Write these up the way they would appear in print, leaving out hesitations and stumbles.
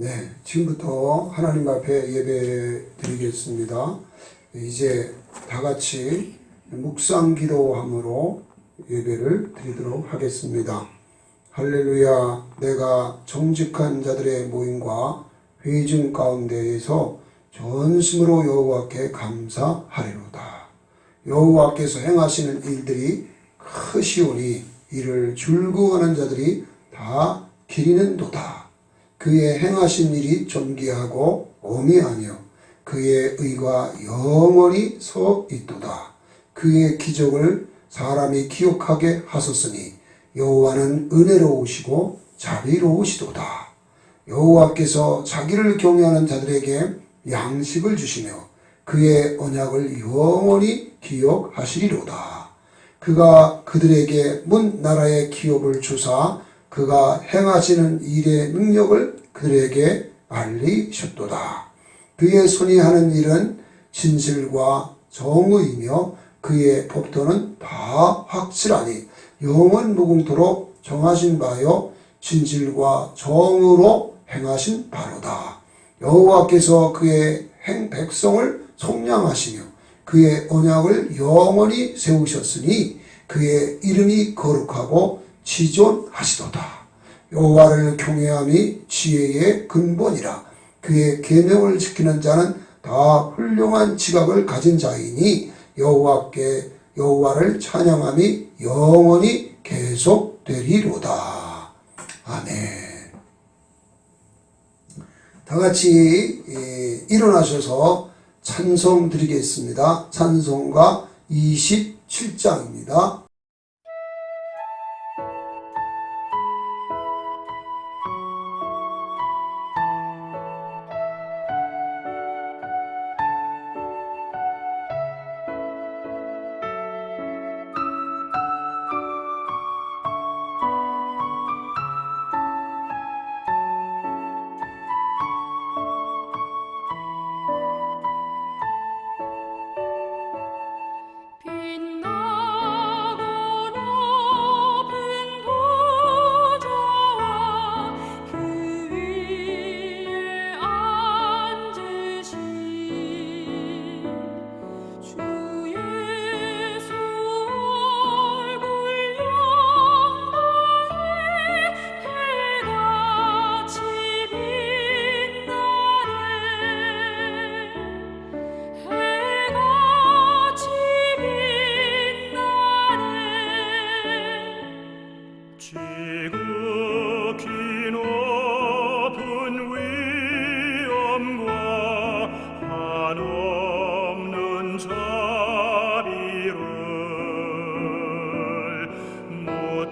네, 지금부터 하나님 앞에 예배 드리겠습니다. 이제 다 같이 묵상 기도함으로 예배를 드리도록 하겠습니다. 할렐루야. 내가 정직한 자들의 모임과 회중 가운데에서 전심으로 여호와께 감사하리로다. 여호와께서 행하시는 일들이 크시오니 이를 즐거워하는 자들이 다 기리는도다. 그의 행하신 일이 존귀하고 오미하며 그의 의가 영원히 서 있도다. 그의 기적을 사람이 기억하게 하셨으니 여호와는 은혜로우시고 자비로우시도다. 여호와께서 자기를 경외하는 자들에게 양식을 주시며 그의 언약을 영원히 기억하시리로다. 그가 그들에게 문 나라의 기업을 주사 그가 행하시는 일의 능력을 그들에게 알리셨도다. 그의 손이 하는 일은 진실과 정의이며 그의 법도는 다 확실하니 영원 무궁토록 정하신 바요 진실과 정의로 행하신 바로다. 여호와께서 그의 백성을 속량하시며 그의 언약을 영원히 세우셨으니 그의 이름이 거룩하고 지존하시도다. 여호와를 경외함이 지혜의 근본이라. 그의 계명을 지키는 자는 다 훌륭한 지각을 가진 자이니 여호와를 찬양함이 영원히 계속되리로다. 아멘. 다 같이 일어나셔서 찬송 드리겠습니다. 찬송가 27장입니다.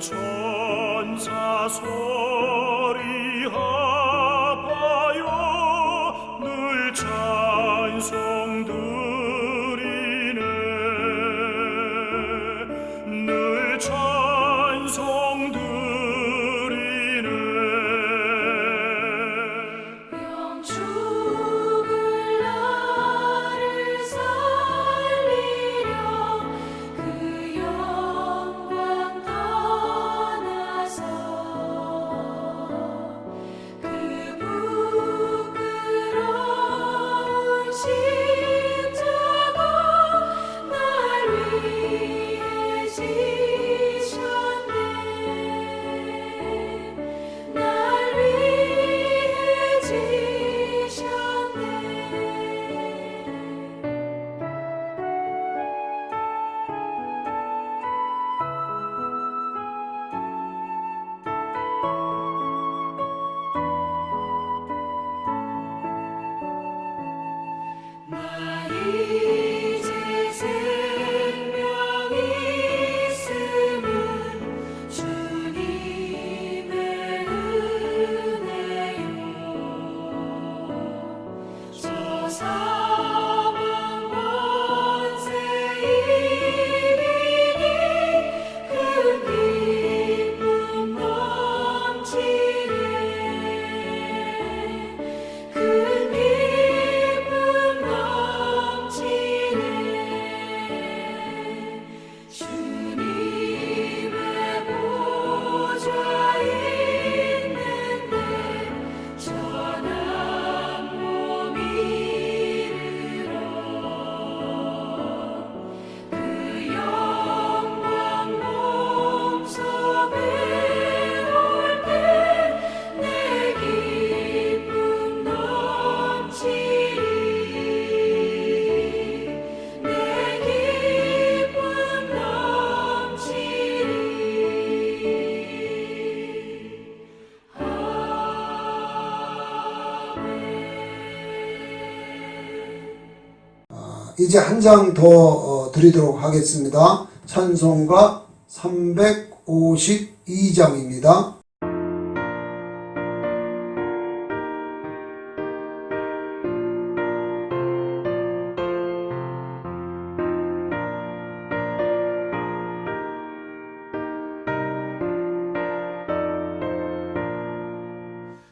천사 소리하여 늘 찬송 드리네. 늘 찬송 드리네. 영 죽을 나를 살리려 그 영광 떠나서 이제 한 장 더 드리도록 하겠습니다. 찬송가 352장입니다.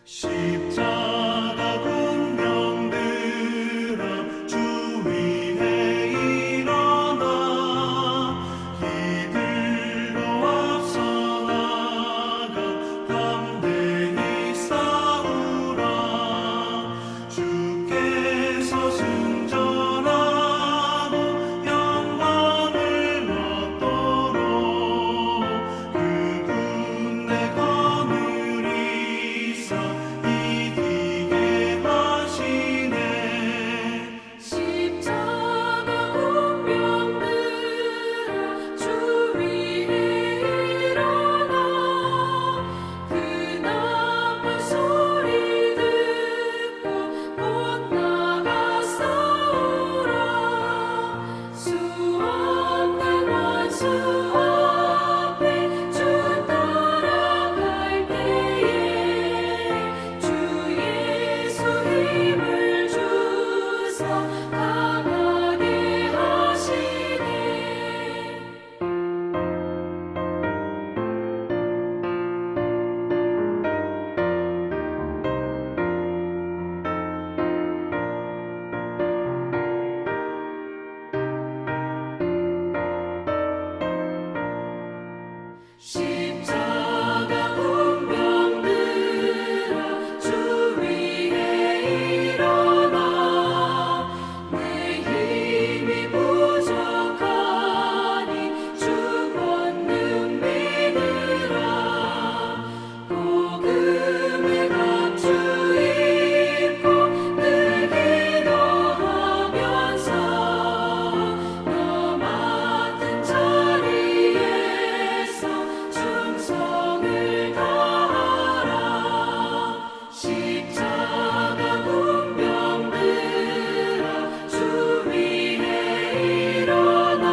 십자가 군병들아 주 위에 일어나 이들로 앞서 나가 담대히 싸우라 주께서 승전하고 영광을 얻도록 그 군대 거느리사 이기게 하시네 십자가 군병들아 주 위에 일어나 그 나팔 소리 듣고 못 나가 싸우라 수 없는 원수 앞에 주 따라갈 때에 주 예수 힘을 주사 강하게 하시네 십자가 군병들아 주 위에 일어나 내 힘이 부족하니 주 권능 믿으라 복음의 감추 입고 늘 기도하면서 너 맡은 자리에서 충성을 다하라 십자가 군병들아 주 위에 일어나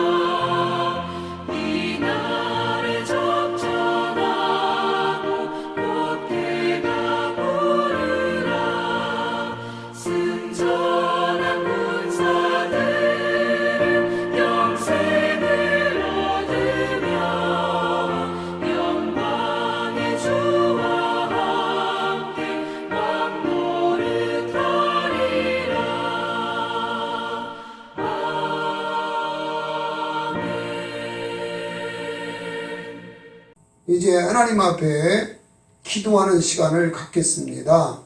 이 날에 접전하고 못해가 부르라 승전한 군사들은 영생을 얻으며 영광의 주와 함께 왕노릇하리라 아멘 이제 하나님 앞에 기도하는 시간을 갖겠습니다.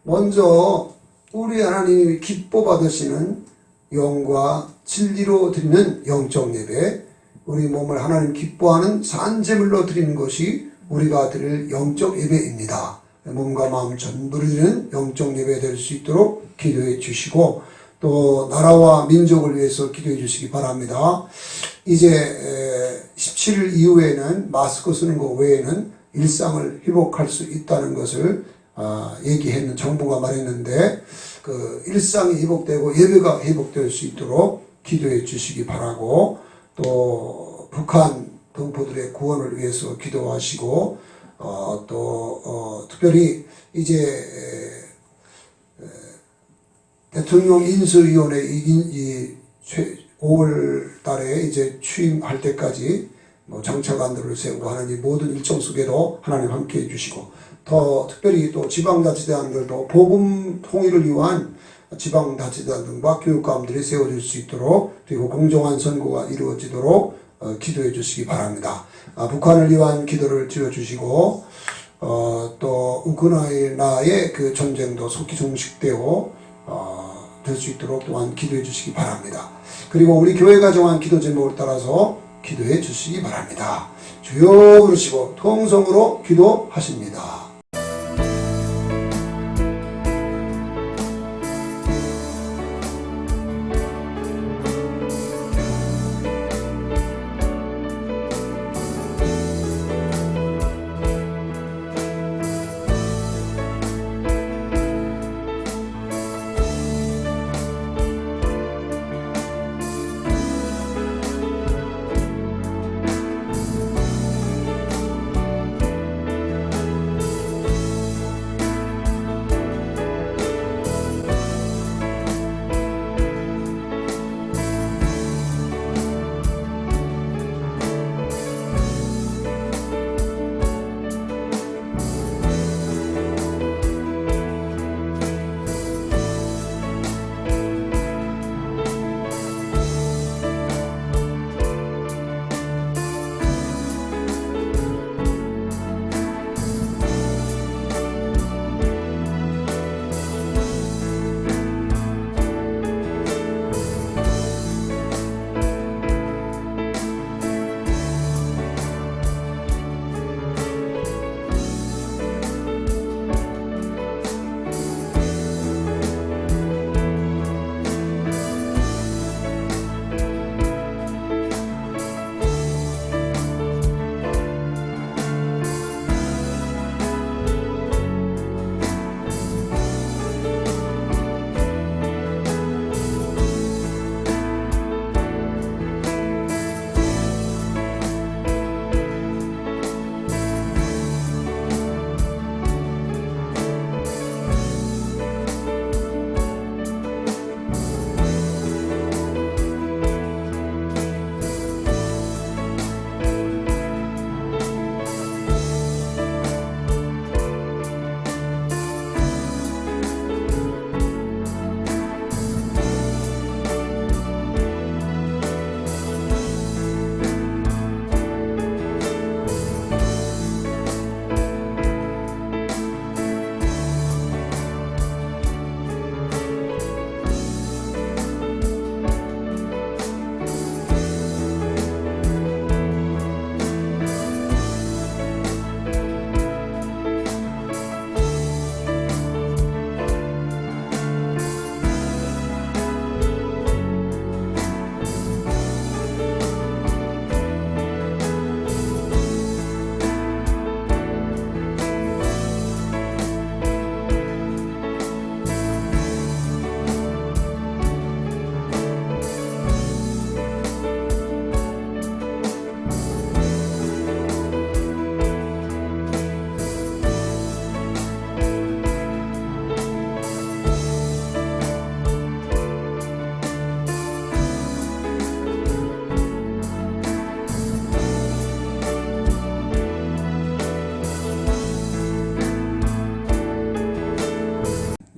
먼저 우리 하나님이 기뻐 받으시는 영과 진리로 드리는 영적 예배, 우리 몸을 하나님 기뻐하는 산제물로 드리는 것이 우리가 드릴 영적 예배입니다. 몸과 마음 전부를 드리는 영적 예배 될 수 있도록 기도해 주시고 또 나라와 민족을 위해서 기도해 주시기 바랍니다. 이제 17일 이후에는 마스크 쓰는 것 외에는 일상을 회복할 수 있다는 것을 얘기했는 정부가 말했는데 그 일상이 회복되고 예배가 회복될 수 있도록 기도해 주시기 바라고 또 북한 동포들의 구원을 위해서 기도하시고 또 특별히 이제 대통령 인수위원회 5월 달에 이제 취임할 때까지 정책안들을 세우고 하는 이 모든 일정 속에도 하나님 함께 해주시고 더 특별히 또 지방자치단들도 복음 통일을 위한 지방자치단 등과 교육감들이 세워질 수 있도록 그리고 공정한 선거가 이루어지도록 기도해 주시기 바랍니다. 북한을 위한 기도를 드려주시고 또 우크라이나의 그 전쟁도 속히 종식되어 될 수 있도록 또한 기도해 주시기 바랍니다. 그리고 우리 교회가 정한 기도 제목을 따라서 기도해 주시기 바랍니다. 주여 부르시고 통성으로 기도하십니다.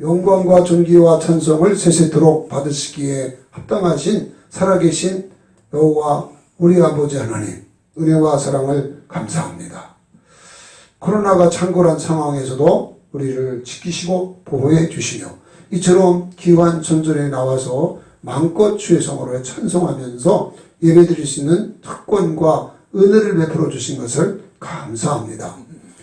영광과 존귀와 찬송을 세세토록 받으시기에 합당하신 살아계신 여호와 우리 아버지 하나님, 은혜와 사랑을 감사합니다. 코로나가 창궐한 상황에서도 우리를 지키시고 보호해 주시며 이처럼 귀한 전전에 나와서 마음껏 주의 성으로 찬송하면서 예배드릴 수 있는 특권과 은혜를 베풀어 주신 것을 감사합니다.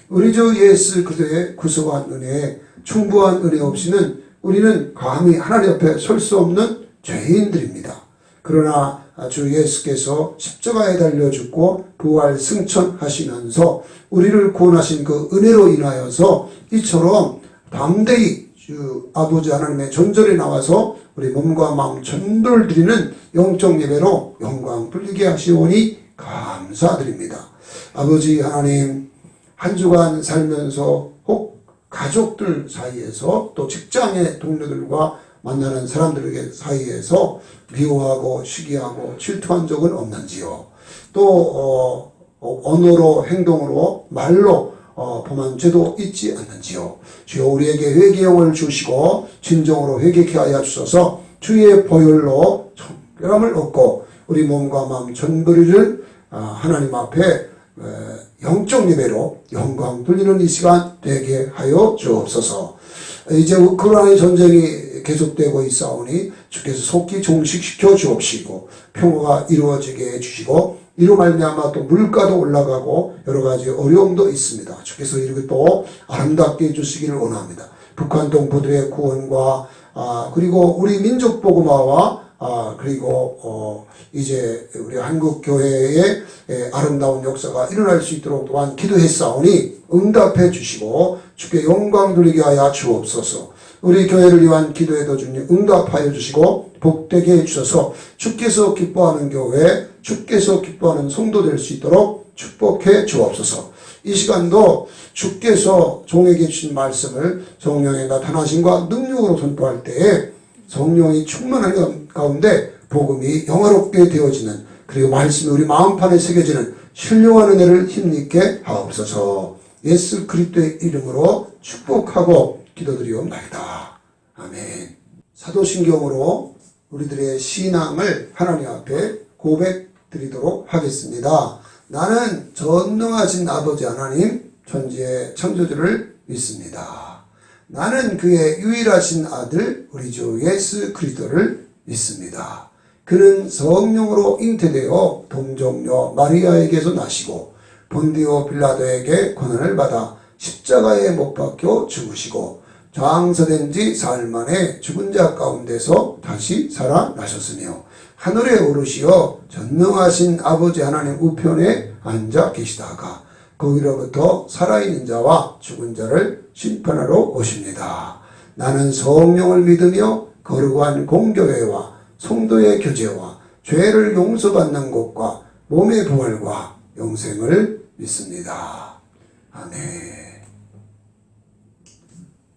우리 주 예수 그리스도의 구속한 은혜에 충분한 은혜 없이는 우리는 감히 하나님 앞에 설 수 없는 죄인들입니다. 그러나 주 예수께서 십자가에 달려 죽고 부활 승천하시면서 우리를 구원하신 그 은혜로 인하여서 이처럼 담대히 주 아버지 하나님의 전전에 나와서 우리 몸과 마음 전도를 드리는 영적 예배로 영광 돌리게 하시오니 감사드립니다. 아버지 하나님, 한 주간 살면서 혹 가족들 사이에서 또 직장의 동료들과 만나는 사람들에게 사이에서 미워하고 시기하고 질투한 적은 없는지요? 또 언어로 행동으로 말로 범한 죄도 있지 않는지요? 주여 우리에게 회개의 영을 주시고 진정으로 회개케 하여 주셔서 주의 보혈로 청결함을 얻고 우리 몸과 마음 전부리를 하나님 앞에 영적 예배로 영광 돌리는 이 시간 되게 하여 주옵소서. 이제 우크라이나 전쟁이 계속되고 있사오니 주께서 속히 종식시켜 주옵시고 평화가 이루어지게 해주시고 이로 말미암아 또 물가도 올라가고 여러 가지 어려움도 있습니다. 주께서 이렇게 또 아름답게 해주시기를 원합니다. 북한 동포들의 구원과 그리고 우리 민족 복음화와 그리고 이제 우리 한국 교회의 아름다운 역사가 일어날 수 있도록 또한 기도했사오니 응답해 주시고 주께 영광 돌리게 하여 주옵소서. 우리 교회를 위한 기도에도 주님 응답하여 주시고 복되게 해 주셔서 주께서 기뻐하는 교회, 주께서 기뻐하는 성도 될 수 있도록 축복해 주옵소서. 이 시간도 주께서 종에게 주신 말씀을 성령의 나타나심과 능력으로 선포할 때에 성령이 충만한 가운데 복음이 영화롭게 되어지는, 그리고 말씀이 우리 마음판에 새겨지는 신령한 은혜를 힘있게 하옵소서. 예수 그리스도의 이름으로 축복하고 기도드리옵나이다. 아멘. 사도신경으로 우리들의 신앙을 하나님 앞에 고백드리도록 하겠습니다. 나는 전능하신 아버지 하나님 천지의 창조주를 믿습니다. 나는 그의 유일하신 아들 우리 주 예수 그리스도를 믿습니다. 그는 성령으로 잉태되어 동정녀 마리아에게서 나시고 본디오 빌라도에게 고난을 받아 십자가에 못 박혀 죽으시고 장사된 지 사흘 만에 죽은 자 가운데서 다시 살아나셨으며 하늘에 오르시어 전능하신 아버지 하나님 우편에 앉아 계시다가 거기로부터 살아있는 자와 죽은 자를 심판하러 오십니다. 나는 성령을 믿으며 거룩한 공교회와 성도의 교제와 죄를 용서받는 것과 몸의 부활과 영생을 믿습니다. 아멘.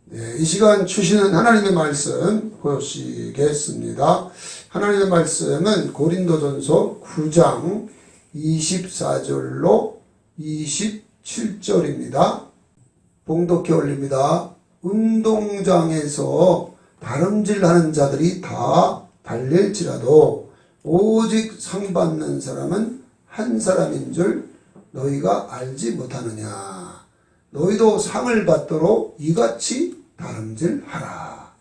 네, 이 시간 주시는 하나님의 말씀 보시겠습니다. 하나님의 말씀은 고린도전서 9장 24절로 27절입니다. 봉독해 올립니다. 운동장에서 다름질하는 자들이 다 달릴지라도 오직 상 받는 사람은 한 사람인 줄 너희가 알지 못하느냐. 너희도 상을 받도록 이같이 다름질하라.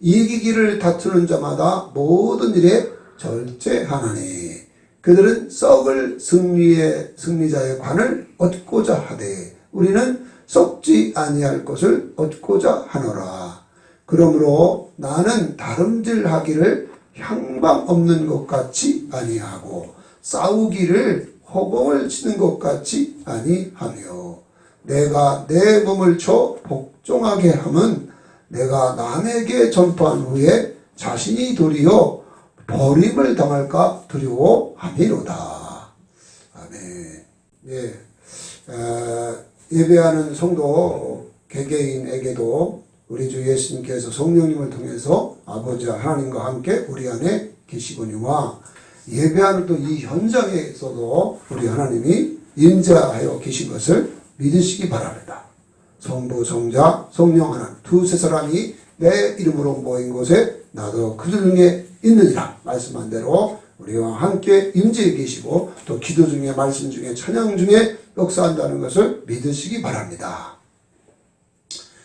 이기기를 다투는 자마다 모든 일에 절제하나니 그들은 썩을 승리자의 관을 얻고자 하되 우리는 썩지 아니할 것을 얻고자 하노라. 그러므로 나는 다름질하기를 향방 없는 것 같이 아니하고 싸우기를 허공을 치는 것 같이 아니하며 내가 내 몸을 쳐 복종하게 함은 내가 남에게 전파한 후에 자신이 도리어 버림을 당할까 두려워함이로다. 아멘. 예. 예배하는 성도 개개인에게도 우리 주 예수님께서 성령님을 통해서 아버지 하나님과 함께 우리 안에 계시거니와 예배하는 또 이 현장에서도 우리 하나님이 인자하여 계신 것을 믿으시기 바랍니다. 성부, 성자, 성령 하나님 두세 사람이 내 이름으로 모인 곳에 나도 그들 중에 있느니라. 말씀한 대로 우리와 함께 임재해 계시고 또 기도 중에 말씀 중에 찬양 중에 역사한다는 것을 믿으시기 바랍니다.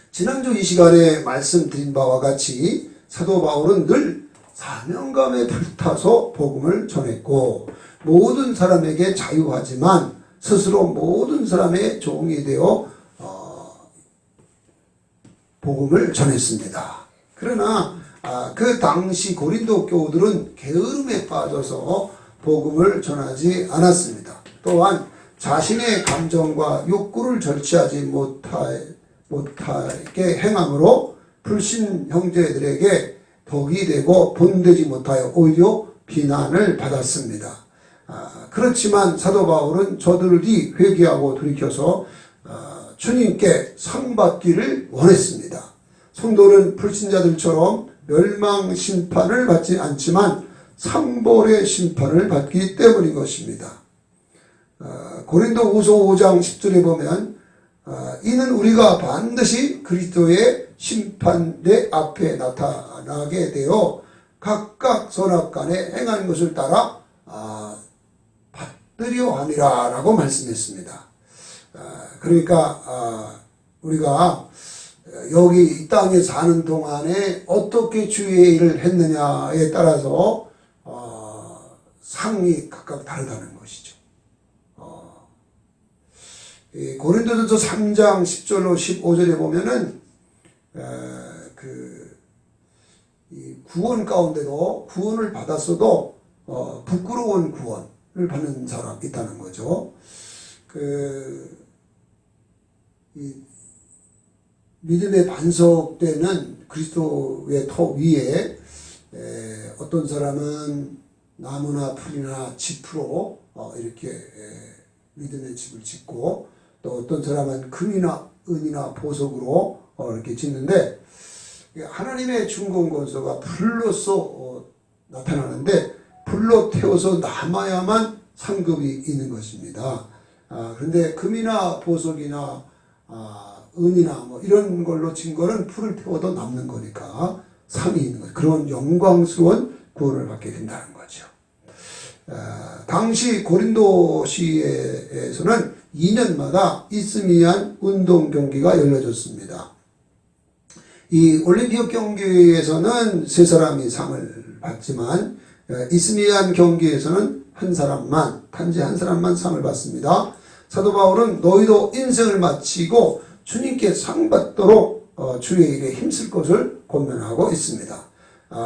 지난주 이 시간에 말씀드린 바와 같이 사도 바울은 늘 사명감에 불타서 복음을 전했고 모든 사람에게 자유하지만 스스로 모든 사람의 종이 되어 복음을 전했습니다. 그러나 그 당시 고린도 교우들은 게으름에 빠져서 복음을 전하지 않았습니다. 또한 자신의 감정과 욕구를 절제하지 못하게 행함으로 불신 형제들에게 덕이 되고 본되지 못하여 오히려 비난을 받았습니다. 그렇지만 사도 바울은 저들이 회개하고 돌이켜서 주님께 상 받기를 원했습니다. 성도는 불신자들처럼 멸망 심판을 받지 않지만 상벌의 심판을 받기 때문인 것입니다. 고린도후서 5장 10절에 보면 이는 우리가 반드시 그리스도의 심판대 앞에 나타나게 되어 각각 선악간에 행한 것을 따라 받으려 함이라 라고 말씀했습니다. 그러니까 우리가 여기 이 땅에 사는 동안에 어떻게 주의 일을 했느냐에 따라서 상이 각각 다르다는 것이죠. 고린도전서 3장 10절로 15절에 보면은 이 구원 가운데도 구원을 받았어도 부끄러운 구원을 받는 사람이 있다는 거죠. 이 믿음의 반석되는 그리스도의 터 위에 어떤 사람은 나무나 풀이나 짚으로 이렇게 믿음의 집을 짓고 또 어떤 사람은 금이나 은이나 보석으로 이렇게 짓는데 하나님의 중공건설가 불로서 나타나는데 불로 태워서 남아야만 상급이 있는 것입니다. 그런데 금이나 보석이나 은이나 뭐 이런 걸로 진 거는 풀을 태워도 남는 거니까 상이 있는 거죠. 그런 영광스러운 구원을 받게 된다는 거죠. 당시 고린도시에서는 2년마다 이스미안 운동 경기가 열려졌습니다. 이 올림픽 경기에서는 3사람이 상을 받지만 이스미안 경기에서는 단지 한 사람만 상을 받습니다. 사도 바울은 너희도 인생을 마치고 주님께 상 받도록 주의 일에 힘쓸 것을 권면하고 있습니다.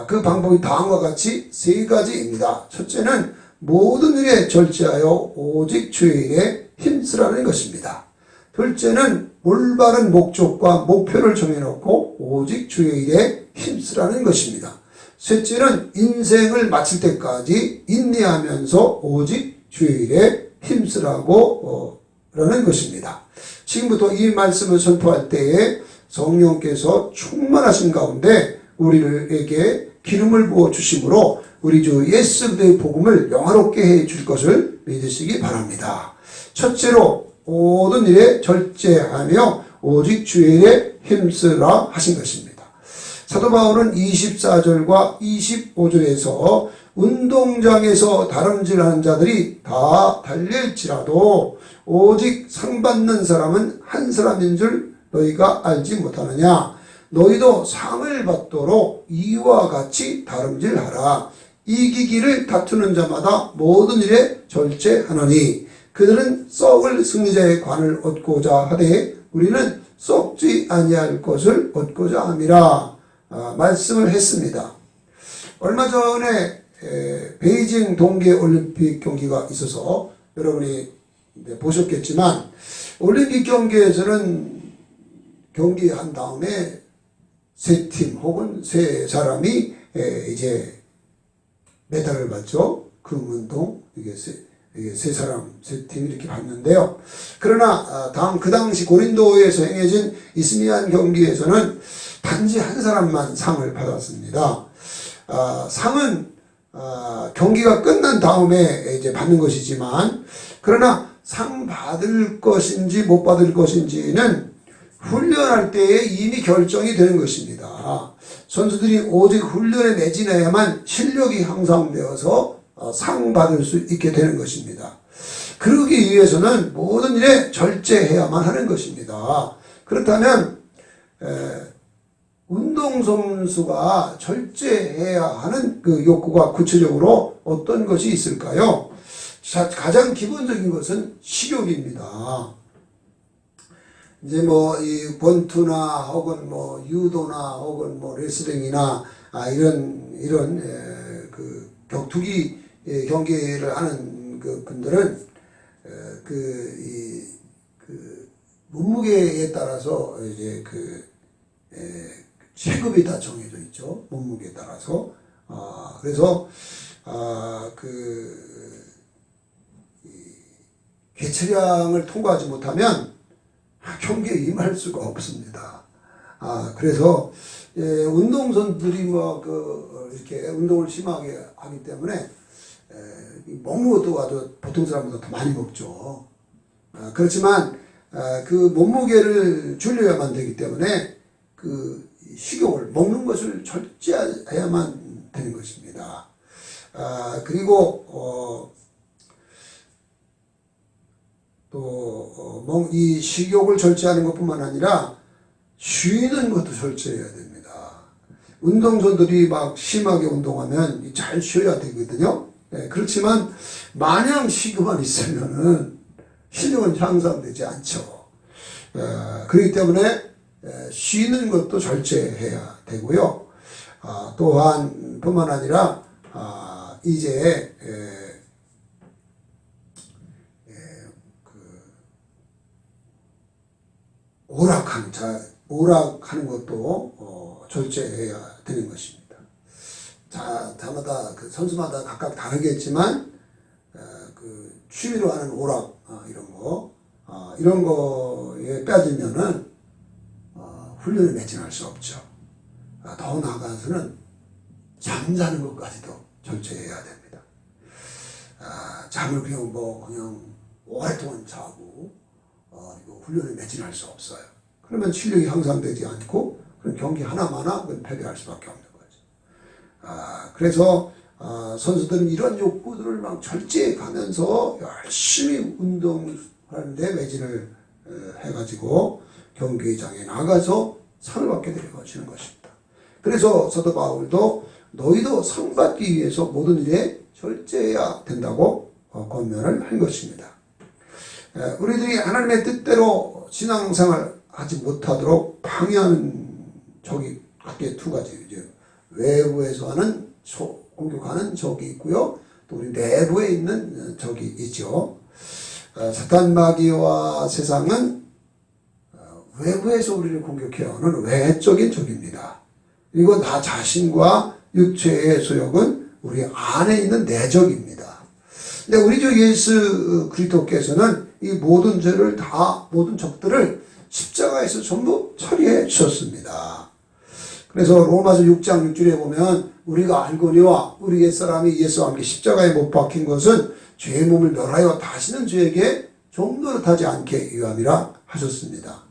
그 방법이 다음과 같이 3가지입니다. 첫째는 모든 일에 절제하여 오직 주의 일에 힘쓰라는 것입니다. 둘째는 올바른 목적과 목표를 정해놓고 오직 주의 일에 힘쓰라는 것입니다. 셋째는 인생을 마칠 때까지 인내하면서 오직 주의 일에 힘쓰라고 라는 것입니다. 지금부터 이 말씀을 선포할 때에 성령께서 충만하신 가운데 우리에게 기름을 부어 주심으로 우리 주 예수 그리스도의 복음을 영화롭게 해 줄 것을 믿으시기 바랍니다. 첫째로 모든 일에 절제하며 오직 주의 일에 힘쓰라 하신 것입니다. 사도 바울은 24절과 25절에서 운동장에서 다름질하는 자들이 다 달릴지라도 오직 상 받는 사람은 한 사람인 줄 너희가 알지 못하느냐. 너희도 상을 받도록 이와 같이 다름질하라. 이기기를 다투는 자마다 모든 일에 절제하노니 그들은 썩을 승리자의 관을 얻고자 하되 우리는 썩지 아니할 것을 얻고자 함이라 말씀을 했습니다. 얼마 전에 베이징 동계올림픽 경기가 있어서 여러분이 보셨겠지만 올림픽 경기에서는 경기한 다음에 3팀 혹은 3사람이 이제 메달을 받죠. 금은동 이게 3사람 3팀 이렇게 받는데요. 그러나 그 당시 고린도에서 행해진 이스미안 경기에서는 단지 한 사람만 상을 받았습니다. 상은 경기가 끝난 다음에 이제 받는 것이지만 그러나 상 받을 것인지 못 받을 것인지는 훈련할 때에 이미 결정이 되는 것입니다. 선수들이 오직 훈련에 매진해야만 실력이 향상되어서 상 받을 수 있게 되는 것입니다. 그러기 위해서는 모든 일에 절제해야만 하는 것입니다. 그렇다면 운동선수가 절제해야 하는 그 욕구가 구체적으로 어떤 것이 있을까요? 자, 가장 기본적인 것은 식욕입니다. 이제 뭐 이 권투나 혹은 뭐 유도나 혹은 뭐 레슬링이나 이런 그 격투기 경기를 하는 그 분들은 그 몸무게에 따라서 이제 체급이 다 정해져 있죠. 몸무게에 따라서. 그래서 개체량을 통과하지 못하면 경기에 임할 수가 없습니다. 그래서 운동선수들이 이렇게 운동을 심하게 하기 때문에 먹는 것도 아주 보통 사람보다 더 많이 먹죠. 그렇지만 그 몸무게를 줄여야만 되기 때문에 그 식욕을 먹는 것을 절제해야만 되는 것입니다. 그리고 또 이 식욕을 절제하는 것뿐만 아니라 쉬는 것도 절제해야 됩니다. 운동선수들이 막 심하게 운동하면 잘 쉬어야 되거든요. 그렇지만 마냥 쉬고만 있으면은 실력은 향상되지 않죠. 그렇기 때문에 쉬는 것도 절제해야 되고요. 또한 뿐만 아니라 이제 오락하는 것도 절제해야 되는 것입니다. 다마다 그 선수마다 각각 다르겠지만 그 취미로 하는 오락 이런 거에 빠지면은 훈련에 매진할 수 없죠. 더 나아가서는 잠자는 것까지도 절제해야 됩니다. 잠을 그냥 오랫동안 자고 훈련에 매진할 수 없어요. 그러면 실력이 향상되지 않고 그런 경기 하나마나 패배할 수밖에 없는 거죠. 그래서 선수들은 이런 욕구들을 막 절제해 가면서 열심히 운동하는데 매진을 해가지고 경기장에 나가서 상을 받게 되는 것입니다. 그래서 사도 바울도 너희도 상 받기 위해서 모든 일에 절제해야 된다고 권면을 한 것입니다. 우리들이 하나님의 뜻대로 신앙생활 하지 못하도록 방해하는 적이 크게 두 가지죠. 외부에서 하는 공격하는 적이 있고요. 또 우리 내부에 있는 적이 있죠. 사탄 마귀와 세상은 외부에서 우리를 공격해오는 외적인 적입니다. 그리고 나 자신과 육체의 소욕은 우리 안에 있는 내적입니다. 근데 우리 주 예수 그리스도께서는 이 모든 모든 적들을 십자가에서 전부 처리해 주셨습니다. 그래서 로마서 6장 6절에 보면 우리가 알거니와 우리 옛사람이 예수와 함께 십자가에 못 박힌 것은 죄의 몸을 멸하여 다시는 죄에게 종노릇하지 않게 위함이라 하셨습니다.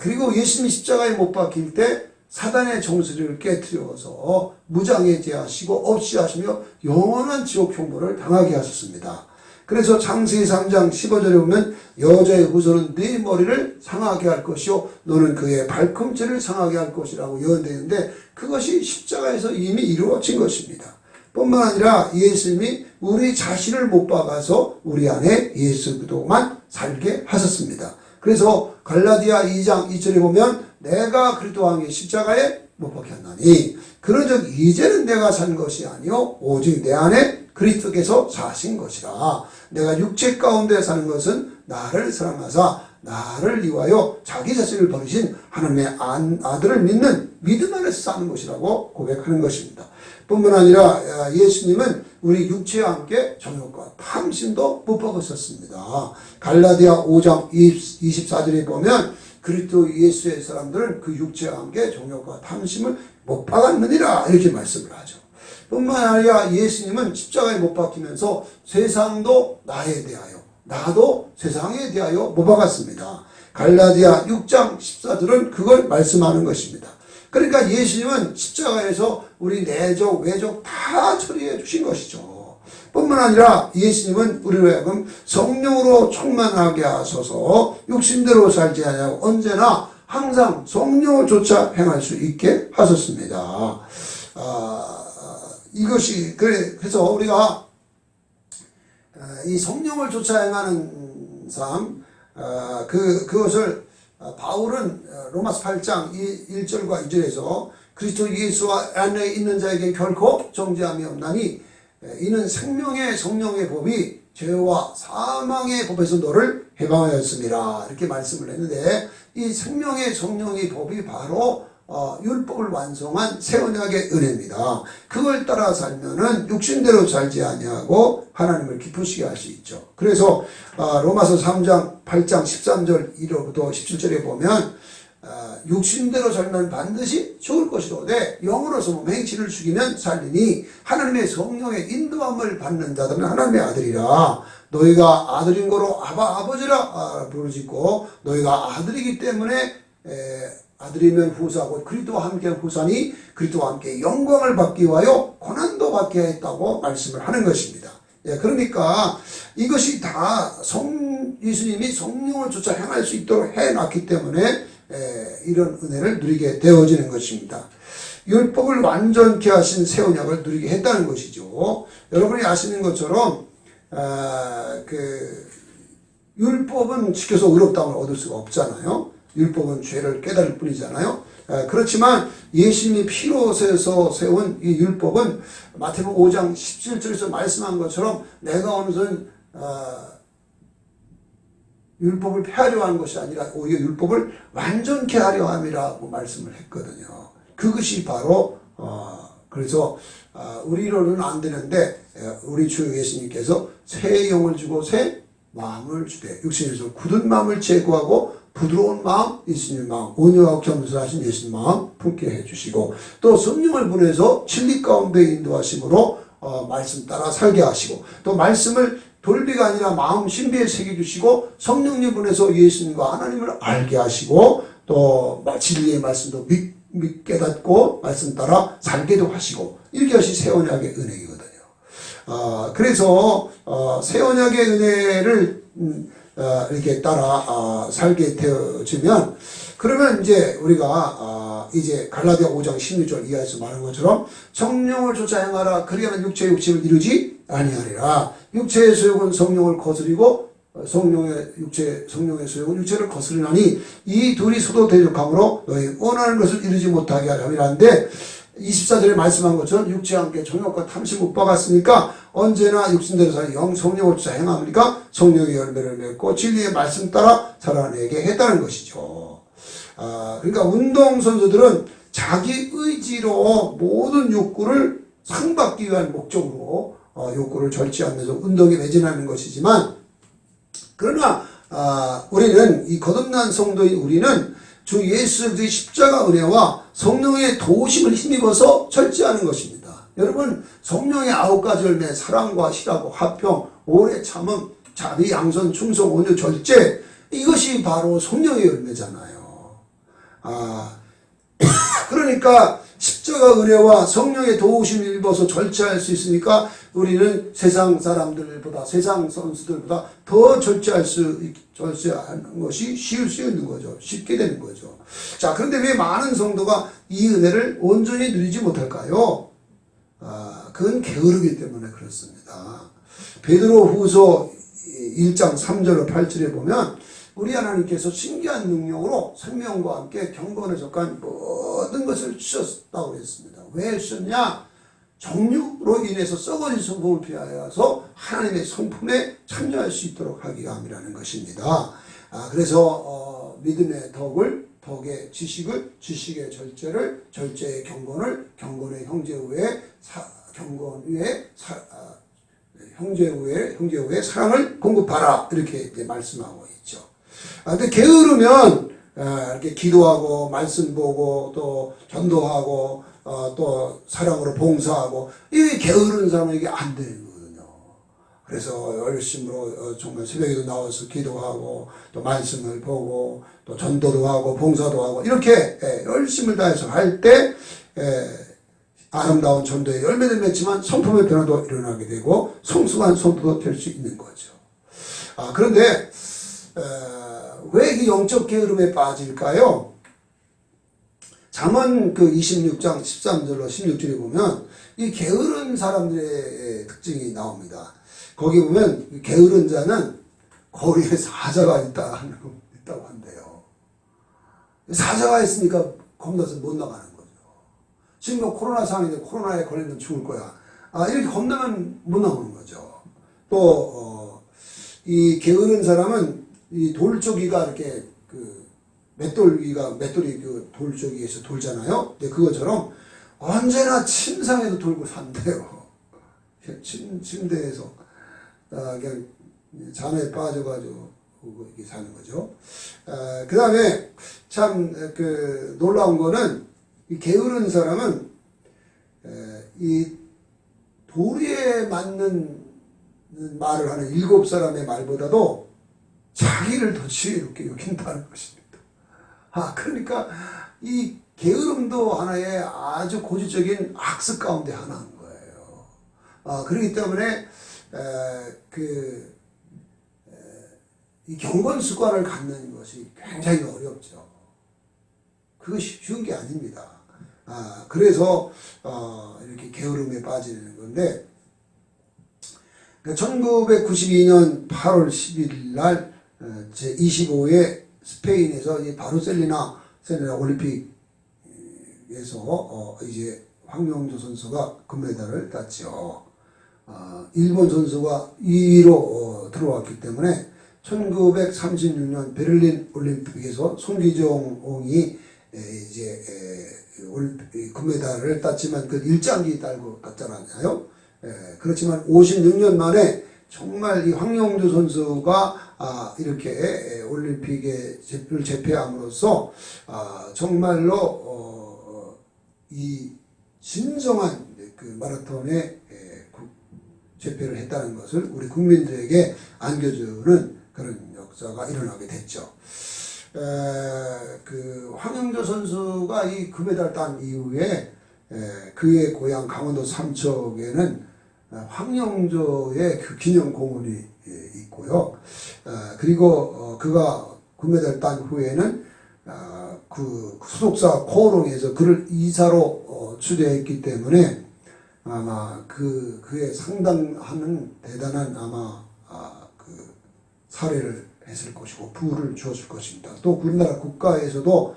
그리고 예수님이 십자가에 못 박힐 때 사단의 정수리를 깨뜨려서 무장해 제하시고 없이 하시며 영원한 지옥 형벌을 당하게 하셨습니다. 그래서 창세기 3장 15절에 보면 여자의 후손은 네 머리를 상하게 할 것이요 너는 그의 발꿈치를 상하게 할 것이라고 예언되어 있는데 그것이 십자가에서 이미 이루어진 것입니다. 뿐만 아니라 예수님이 우리 자신을 못 박아서 우리 안에 예수 그리스도만 살게 하셨습니다. 그래서 갈라디아 2장 2절에 보면 내가 그리스도와 함께 십자가에 못 박혔나니 그런즉 이제는 내가 산 것이 아니요 오직 내 안에 그리스도께서 사신 것이라. 내가 육체 가운데 사는 것은 나를 사랑하사 나를 위하여 자기 자신을 버리신 하나님의 아들을 믿는 믿음 안에서 사는 것이라고 고백하는 것입니다. 뿐만 아니라 예수님은 우리 육체와 함께 정욕과 탐심도 못 박으셨습니다. 갈라디아 5장 24절에 보면 그리스도 예수의 사람들은 그 육체와 함께 정욕과 탐심을 못 박았느니라 이렇게 말씀을 하죠. 뿐만 아니라 예수님은 십자가에 못 박히면서 세상도 나에 대하여 나도 세상에 대하여 못 박았습니다. 갈라디아 6장 14절은 그걸 말씀하는 것입니다. 그러니까 예수님은 십자가에서 우리 내적, 외적 다 처리해 주신 것이죠. 뿐만 아니라 예수님은 우리로 하여금 성령으로 충만하게 하소서 육신대로 살지 아니하고 언제나 항상 성령을 쫓아 행할 수 있게 하셨습니다. 이것이 그래서 우리가 이 성령을 쫓아 행하는 삶, 그것을 바울은 로마서 8장 1절과 2절에서 그리스도 예수 안에 있는 자에게 결코 정죄함이 없나니 이는 생명의 성령의 법이 죄와 사망의 법에서 너를 해방하였습니다. 이렇게 말씀을 했는데 이 생명의 성령의 법이 바로 율법을 완성한 새 언약의 은혜입니다. 그걸 따라 살면은 육신대로 살지 아니하고 하나님을 기쁘시게 할 수 있죠. 그래서 로마서 3장 8장 13절 1절부터 17절에 보면 육신대로 살면 반드시 죽을 것이로되 영으로서 몸 행실을 죽이면 살리니 하나님의 성령의 인도함을 받는 자들은 하나님의 아들이라. 너희가 아들인 거로 아버지라 부르짖고 너희가 아들이기 때문에 아들이면 후사고 그리스도와 함께 후사니 그리스도와 함께 영광을 받기 위하여 고난도 받게 했다고 말씀을 하는 것입니다. 그러니까 이것이 다 예수님이 성령을 쫓아 행할 수 있도록 해놨기 때문에 이런 은혜를 누리게 되어지는 것입니다. 율법을 완전케 하신 새 언약을 누리게 했다는 것이죠. 여러분이 아시는 것처럼 율법은 지켜서 의롭다함을 얻을 수가 없잖아요. 율법은 죄를 깨달을 뿐이잖아요. 그렇지만 예수님이 피로 세운 이 율법은 마태복음 5장 17절에서 말씀한 것처럼 내가 어느 선 율법을 폐하려 하는 것이 아니라 오히려 율법을 완전케 하려 함이라고 말씀을 했거든요. 그것이 바로 그래서 우리로는 안 되는데 우리 주 예수님께서 새 영을 주고 새 마음을 주되 육신에서 굳은 마음을 제거하고 부드러운 마음, 예수님 마음, 온유하고 겸손하신 예수님 마음 품게 해주시고 또 성령을 보내서 진리 가운데 인도하심으로 말씀 따라 살게 하시고 또 말씀을 돌비가 아니라 마음 신비에 새겨주시고 성령님 보내서 예수님과 하나님을 알게 하시고 또 진리의 말씀도 깨닫고 말씀 따라 살게도 하시고 이렇게 하시 새 언약의 은혜이거든요. 그래서 새 언약의 은혜를 이렇게 따라 살게 되어지면 그러면 이제 우리가 이제 갈라디아 5장 16절 이하에서 말한 것처럼 성령을 쫓아 행하라 그리하면 육체의 욕심을 이루지 아니하리라. 육체의 소욕은 성령을 거스리고 성령의 소욕은 육체를 거스리나니 이 둘이 서로 대적함으로 너희 원하는 것을 이루지 못하게 하려 함이라는데 24절에 말씀한 것처럼 육체와 함께 정욕과 탐심 못 박았으니까 언제나 육신대로 사는 성령을 쫓아 행함이니까 성령의 열매를 맺고 진리의 말씀 따라 살아내게 했다는 것이죠. 그러니까 운동선수들은 자기 의지로 모든 욕구를 상받기 위한 목적으로 욕구를 절제하면서 운동에 매진하는 것이지만 그러나 우리는 이 거듭난 성도인 우리는 주 예수 그리스도의 십자가 은혜와 성령의 도우심을 힘입어서 절제하는 것입니다. 여러분 성령의 9가지 열매 사랑과 희락과 화평, 오래 참음, 자비, 양선, 충성, 온유, 절제 이것이 바로 성령의 열매잖아요. 그러니까 십자가 은혜와 성령의 도우심을 입어서 절제할 수 있으니까 우리는 세상 사람들보다 세상 선수들보다 더 절제하는 것이 쉬울 수 있는 거죠. 쉽게 되는 거죠. 자, 그런데 왜 많은 성도가 이 은혜를 온전히 누리지 못할까요? 그건 게으르기 때문에 그렇습니다. 베드로후서 1장 3절로 8절에 보면 우리 하나님께서 신기한 능력으로 생명과 함께 경건에 속한 모든 것을 주셨다고 했습니다. 왜 주셨냐? 정욕으로 인해서 썩어진 성품을 피하여서 하나님의 성품에 참여할 수 있도록 하기 위함이라는 것입니다. 그래서 믿음의 덕의 지식을, 지식의 절제를, 절제의 경건을, 경건의 형제 후에 형제 후에 사랑을 공급하라 이렇게 이제 말씀하고 있죠. 근데 게으르면 이렇게 기도하고 말씀 보고 또 전도하고 또 사랑으로 봉사하고 이 게으른 사람은 이게 안 되는 거거든요. 그래서 열심으로 정말 새벽에도 나와서 기도하고 또 말씀을 보고 또 전도도 하고 봉사도 하고 이렇게 열심을 다해서 할 때 아름다운 전도의 열매를 맺지만 성품의 변화도 일어나게 되고 성숙한 성도도 될 수 있는 거죠. 그런데 왜 이 영적 게으름에 빠질까요? 잠언 그 26장 13절로 16절에 보면 이 게으른 사람들의 특징이 나옵니다. 거기 보면 게으른 자는 거리에 사자가 있다고 한대요. 사자가 있으니까 겁나서 못 나가는 거죠. 지금 뭐 코로나 상황인데 코로나에 걸리면 죽을 거야. 이렇게 겁나면 못 나오는 거죠. 또 이 게으른 사람은 이 돌조기가 이렇게 그 맷돌이 그 돌조기에서 돌잖아요. 근데 그것처럼 언제나 침상에도 돌고 산대요. 침대에서 그냥 잠에 빠져가지고 이렇게 사는 거죠. 그 다음에 참 그 놀라운 거는 이 게으른 사람은 이 도리에 맞는 말을 하는 7사람의 말보다도 자기를 더 지혜롭게 여긴다는 것입니다. 그러니까 이 게으름도 하나의 아주 고질적인 학습 가운데 하나인 거예요. 그렇기 때문에 이 경건 습관을 갖는 것이 굉장히 어렵죠. 그것이 쉬운 게 아닙니다. 그래서 이렇게 게으름에 빠지는 건데 1992년 8월 11일 날 제25회 스페인에서 이 바르셀로나 올림픽에서 이제 황영조 선수가 금메달을 땄죠. 일본 선수가 2위로 들어왔기 때문에 1936년 베를린 올림픽에서 송기종이 이제 금메달을 땄지만 그 일장기 달고 땄잖아요. 그렇지만 56년 만에 정말 이 황영조 선수가 이렇게 올림픽에 제패함으로써 정말로 이 진정한 그 마라톤에 제패를 했다는 것을 우리 국민들에게 안겨주는 그런 역사가 일어나게 됐죠. 그 황영조 선수가 이 금메달 딴 이후에 그의 고향 강원도 삼척에는 황영조의 그 기념 공원이 있고요. 그리고 그가 금메달 딴 후에는 그 소속사 코오롱에서 그를 이사로 추대했기 때문에 아마 그에 상당하는 대단한 아마 그 사례를 했을 것이고 부를 주었을 것입니다. 또 우리나라 국가에서도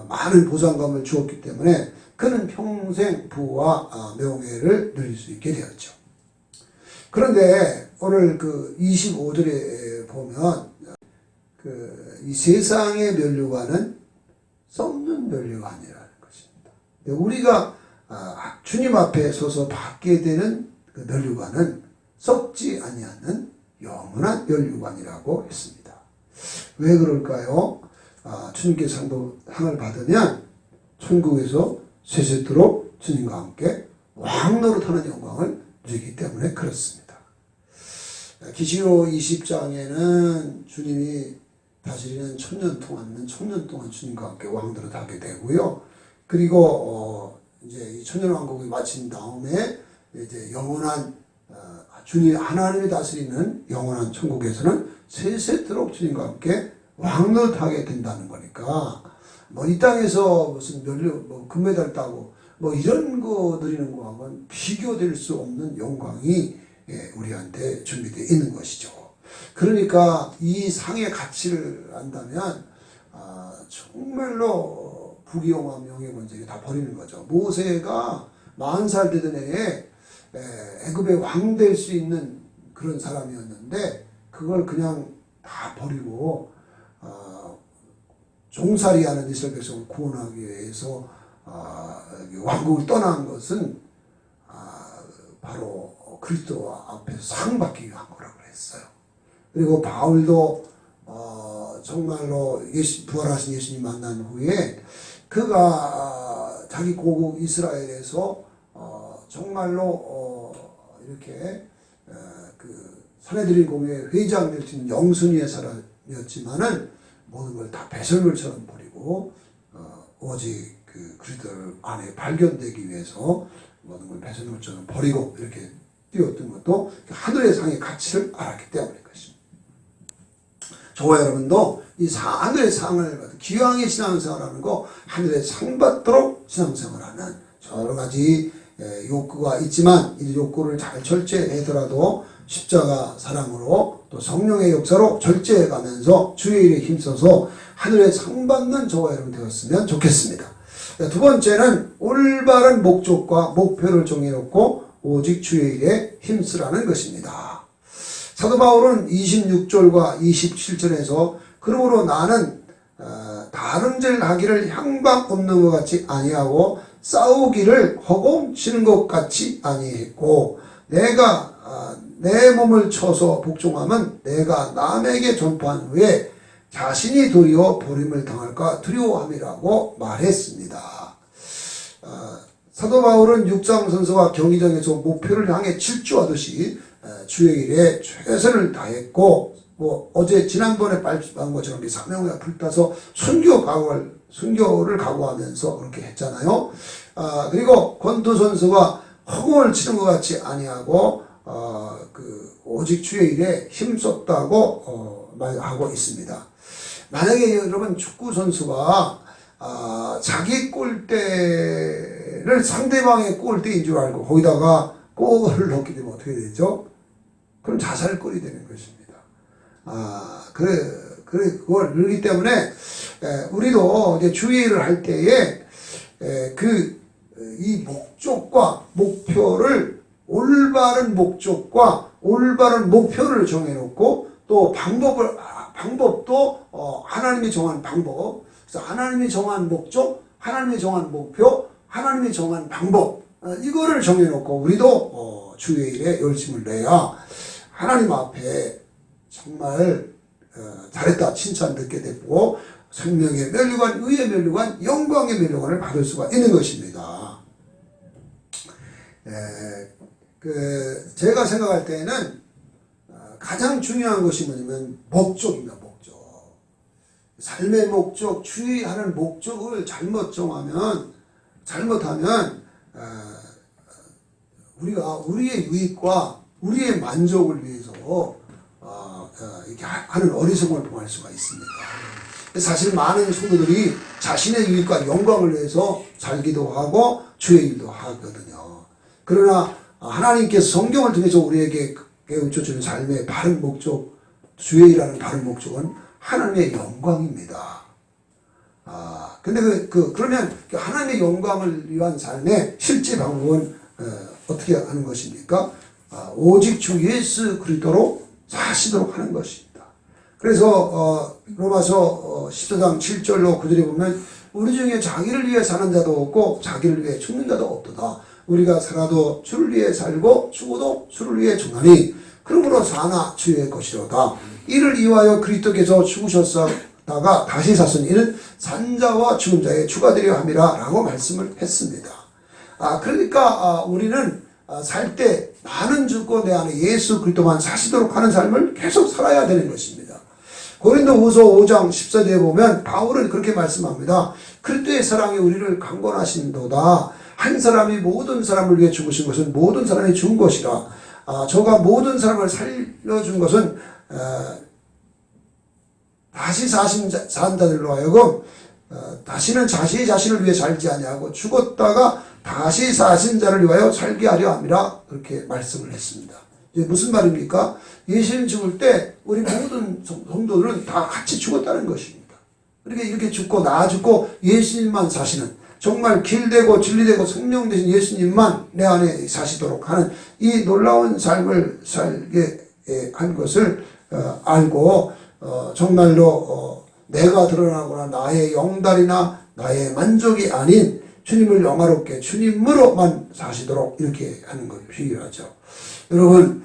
많은 보상감을 주었기 때문에 그는 평생 부와 명예를 누릴 수 있게 되었죠. 그런데 오늘 그 25절에 보면 이 세상의 면류관은 썩는 면류관이라는 것입니다. 우리가 주님 앞에 서서 받게 되는 그 면류관은 썩지 아니하는 영원한 면류관이라고 했습니다. 왜 그럴까요? 주님께 상을 받으면 천국에서 세세토록 주님과 함께 왕노릇하는 영광을 누리기 때문에 그렇습니다. 계시록 20장에는 주님이 다스리는 천년 동안 주님과 함께 왕노릇하게 되고요. 그리고 이제 이 천년왕국이 마친 다음에 이제 영원한 주님 하나님이 다스리는 영원한 천국에서는 세세토록 주님과 함께 왕노릇하게 된다는 거니까 뭐 이 땅에서 무슨 금메달 따고 뭐 이런 거 누리는 거하고는 비교될 수 없는 영광이 우리한테 준비되어 있는 것이죠. 그러니까 이 상의 가치를 안다면 정말로 부귀영화 명예권세계 다 버리는 거죠. 모세가 40살 되던 해에 애굽의 왕 될 수 있는 그런 사람이었는데 그걸 그냥 다 버리고 종살이하는 이스라엘 백성을 구원하기 위해서 왕국을 떠난 것은 바로 그리스도 앞에서 상 받기 위한 거라고 했어요. 그리고 바울도 정말로 부활하신 예수님 만난 후에 그가 자기 고국 이스라엘에서 정말로 이렇게 사내들인 공회의 회장 될 수 있는 영순위의 사람이었지만은 모든 걸 다 배설물처럼 버리고 오직 그리스도를 안에 발견되기 위해서 모든 걸 배설물처럼 버리고 이렇게 뛰었던 것도 하늘의 상의 가치를 알았기 때문인 것입니다. 저와 여러분도 이 하늘의 상을 받은 기왕의 신앙생활하는 거 하늘의 상 받도록 신앙생활하는 여러 가지 욕구가 있지만 이 욕구를 잘 절제하더라도 십자가 사랑으로 또 성령의 역사로 절제해가면서 주의 일에 힘써서 하늘의 상 받는 저와 여러분 되었으면 좋겠습니다. 두 번째는 올바른 목적과 목표를 정해놓고 오직 주의 일에 힘쓰라는 것입니다. 사도 바울은 26절과 27절에서 그러므로 나는 다른 질 하기를 향방 없는 것 같이 아니하고 싸우기를 허공치는 것 같이 아니했고 내가 내 몸을 쳐서 복종하면 내가 남에게 전파한 후에 자신이 도리어 버림을 당할까 두려워함이라고 말했습니다. 사도 바울은 육상선수와 경기장에서 목표를 향해 질주하듯이 주의 일에 최선을 다했고 어제 지난번에 말씀한 것처럼 사명에 불타서 순교를 각오하면서 그렇게 했잖아요. 그리고 권투 선수가 허공을 치는 것 같이 아니하고 오직 주의 일에 힘썼다고 말하고 있습니다. 만약에 여러분 축구 선수가 자기 골대를 상대방의 골대인 줄 알고 거기다가 골을 넣게 되면 어떻게 되죠? 그럼 자살골이 되는 것입니다. 그걸 그렇기 때문에 우리도 이제 주의 일을 할 때에 이 목적과 목표를 올바른 목적과 올바른 목표를 정해놓고 또 방법도 하나님이 정한 방법, 그래서 하나님이 정한 목적, 하나님이 정한 목표, 하나님이 정한 방법 이거를 정해놓고 우리도 주의 일에 열심을 내야 하나님 앞에 정말 잘했다 칭찬 듣게 되고 생명의 면류관, 의의 면류관, 영광의 면류관을 받을 수가 있는 것입니다. 제가 생각할 때는 가장 중요한 것이 뭐냐면 목적입니다. 목적. 삶의 목적, 주의하는 목적을 잘못하면 우리가 우리의 유익과 우리의 만족을 위해서 이렇게 하는 어리석음을 범할 수가 있습니다. 사실 많은 성도들이 자신의 유익과 영광을 위해서 살기도 하고 주의 일도 하거든요. 그러나 하나님께서 성경을 통해서 우리에게 깨우쳐주는 삶의 바른 목적, 주의 일하는 바른 목적은 하나님의 영광입니다. 근데 그러면 하나님의 영광을 위한 삶의 실제 방법은 어떻게 하는 것입니까? 오직 주 예수 그리스도로 사시도록 하는 것입니다. 그래서 로마서 14장 7절로 9절에 보면 우리 중에 자기를 위해 사는 자도 없고 자기를 위해 죽는 자도 없도다. 우리가 살아도 주를 위해 살고 죽어도 주를 위해 죽나니 그러므로 사나 주의 것이로다. 이를 이유하여 그리스도께서 죽으셨다가 다시 사신 이는 산자와 죽은 자의 주가 되려 함이라 라고 말씀을 했습니다. 그러니까 우리는 살 때 나는 죽고 내 안에 예수 그리스도만 사시도록 하는 삶을 계속 살아야 되는 것입니다. 고린도후서 5장 14절에 보면 바울은 그렇게 말씀합니다. 그리스도의 사랑이 우리를 강권하신도다. 한 사람이 모든 사람을 위해 죽으신 것은 모든 사람이 죽은 것이라. 저가 모든 사람을 살려준 것은 다시 산 자들로 하여금 다시는 자신을 위해 살지 아니하고 죽었다가 다시 사신 자를 위하여 살게 하려 함이라 그렇게 말씀을 했습니다. 이제 무슨 말입니까? 예수님 죽을 때 우리 모든 성도들은 다 같이 죽었다는 것입니다. 그렇게 이렇게 죽고 나 죽고 예수님만 사시는 정말 길되고 진리되고 생명 되신 예수님만 내 안에 사시도록 하는 이 놀라운 삶을 살게 한 것을 알고 정말로 내가 드러나거나 나의 영달이나 나의 만족이 아닌 주님을 영화롭게 주님으로만 사시도록 이렇게 하는 것이 필요하죠. 여러분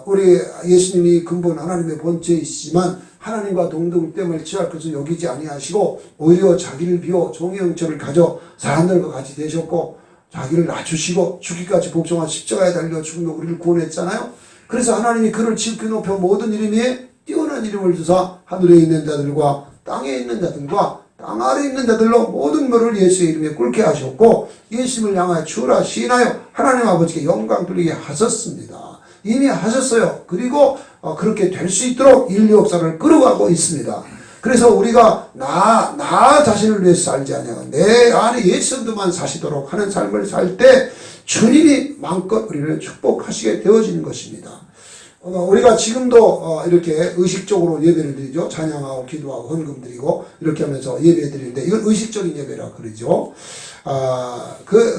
우리 예수님이 근본 하나님의 본체이시지만 하나님과 동등됨을 취할 것을 여기지 아니하시고 오히려 자기를 비워 종의 형체를 가져 사람들과 같이 되셨고 자기를 낮추시고 죽기까지 복종한 십자가에 달려 죽으며 우리를 구원했잖아요. 그래서 하나님이 그를 지극히 높여 모든 이름 위에 뛰어난 이름을 주사 하늘에 있는 자들과 땅에 있는 자들과 땅 아래 있는 자들로 모든 것을 예수의 이름에 꿇게 하셨고 예수님을 향하여 주라 시인하여 하나님 아버지께 영광 돌리게 하셨습니다. 이미 하셨어요. 그리고 그렇게 될 수 있도록 인류 역사를 끌어가고 있습니다. 그래서 우리가 나 자신을 위해서 살지 아니하고 내 안에 예수님만 사시도록 하는 삶을 살 때 주님이 마음껏 우리를 축복하시게 되어지는 것입니다. 우리가 지금도 이렇게 의식적으로 예배를 드리죠. 찬양하고 기도하고 헌금 드리고 이렇게 하면서 예배 드리는데 이건 의식적인 예배라 그러죠.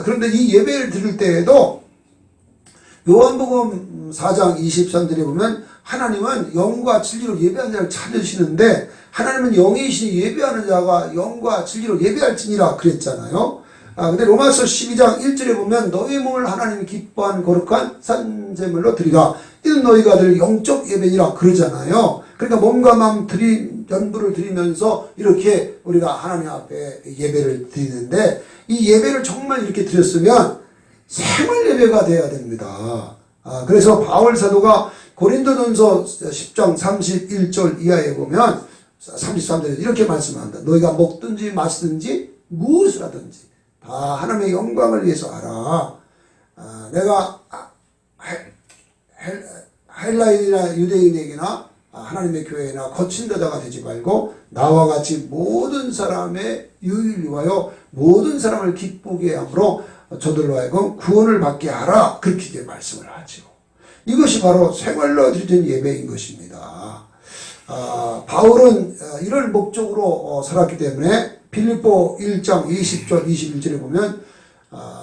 그런데 이 예배를 드릴 때에도 요한복음 4장 23절에 보면 하나님은 영과 진리로 예배하는 자를 찾으시는데 하나님은 영이시니 예배하는 자가 영과 진리로 예배할지니라 그랬잖아요. 근데 로마서 12장 1절에 보면 너희 몸을 하나님이 기뻐한 거룩한 산제물로 드리라. 이는 너희가 드릴 영적 예배니라 그러잖아요. 그러니까 몸과 마음 전부를 드리면서 이렇게 우리가 하나님 앞에 예배를 드리는데 이 예배를 정말 이렇게 드렸으면 생활 예배가 돼야 됩니다. 그래서 바울 사도가 고린도전서 10장 31절 이하에 보면 33절에 이렇게 말씀합니다. 너희가 먹든지 마시든지 무엇을 하든지 다 하나님의 영광을 위해서 하라. 내가 헬라인이나 유대인에게나 하나님의 교회나 거친 자가 되지 말고 나와 같이 모든 사람의 유익을 위하여 모든 사람을 기쁘게 함으로 저들로 하여금 구원을 받게 하라. 그렇게 이제 말씀을 하죠. 이것이 바로 생활로 드리는 예배인 것입니다. 바울은 이럴 목적으로 살았기 때문에 빌립보 1장 20절 21절에 보면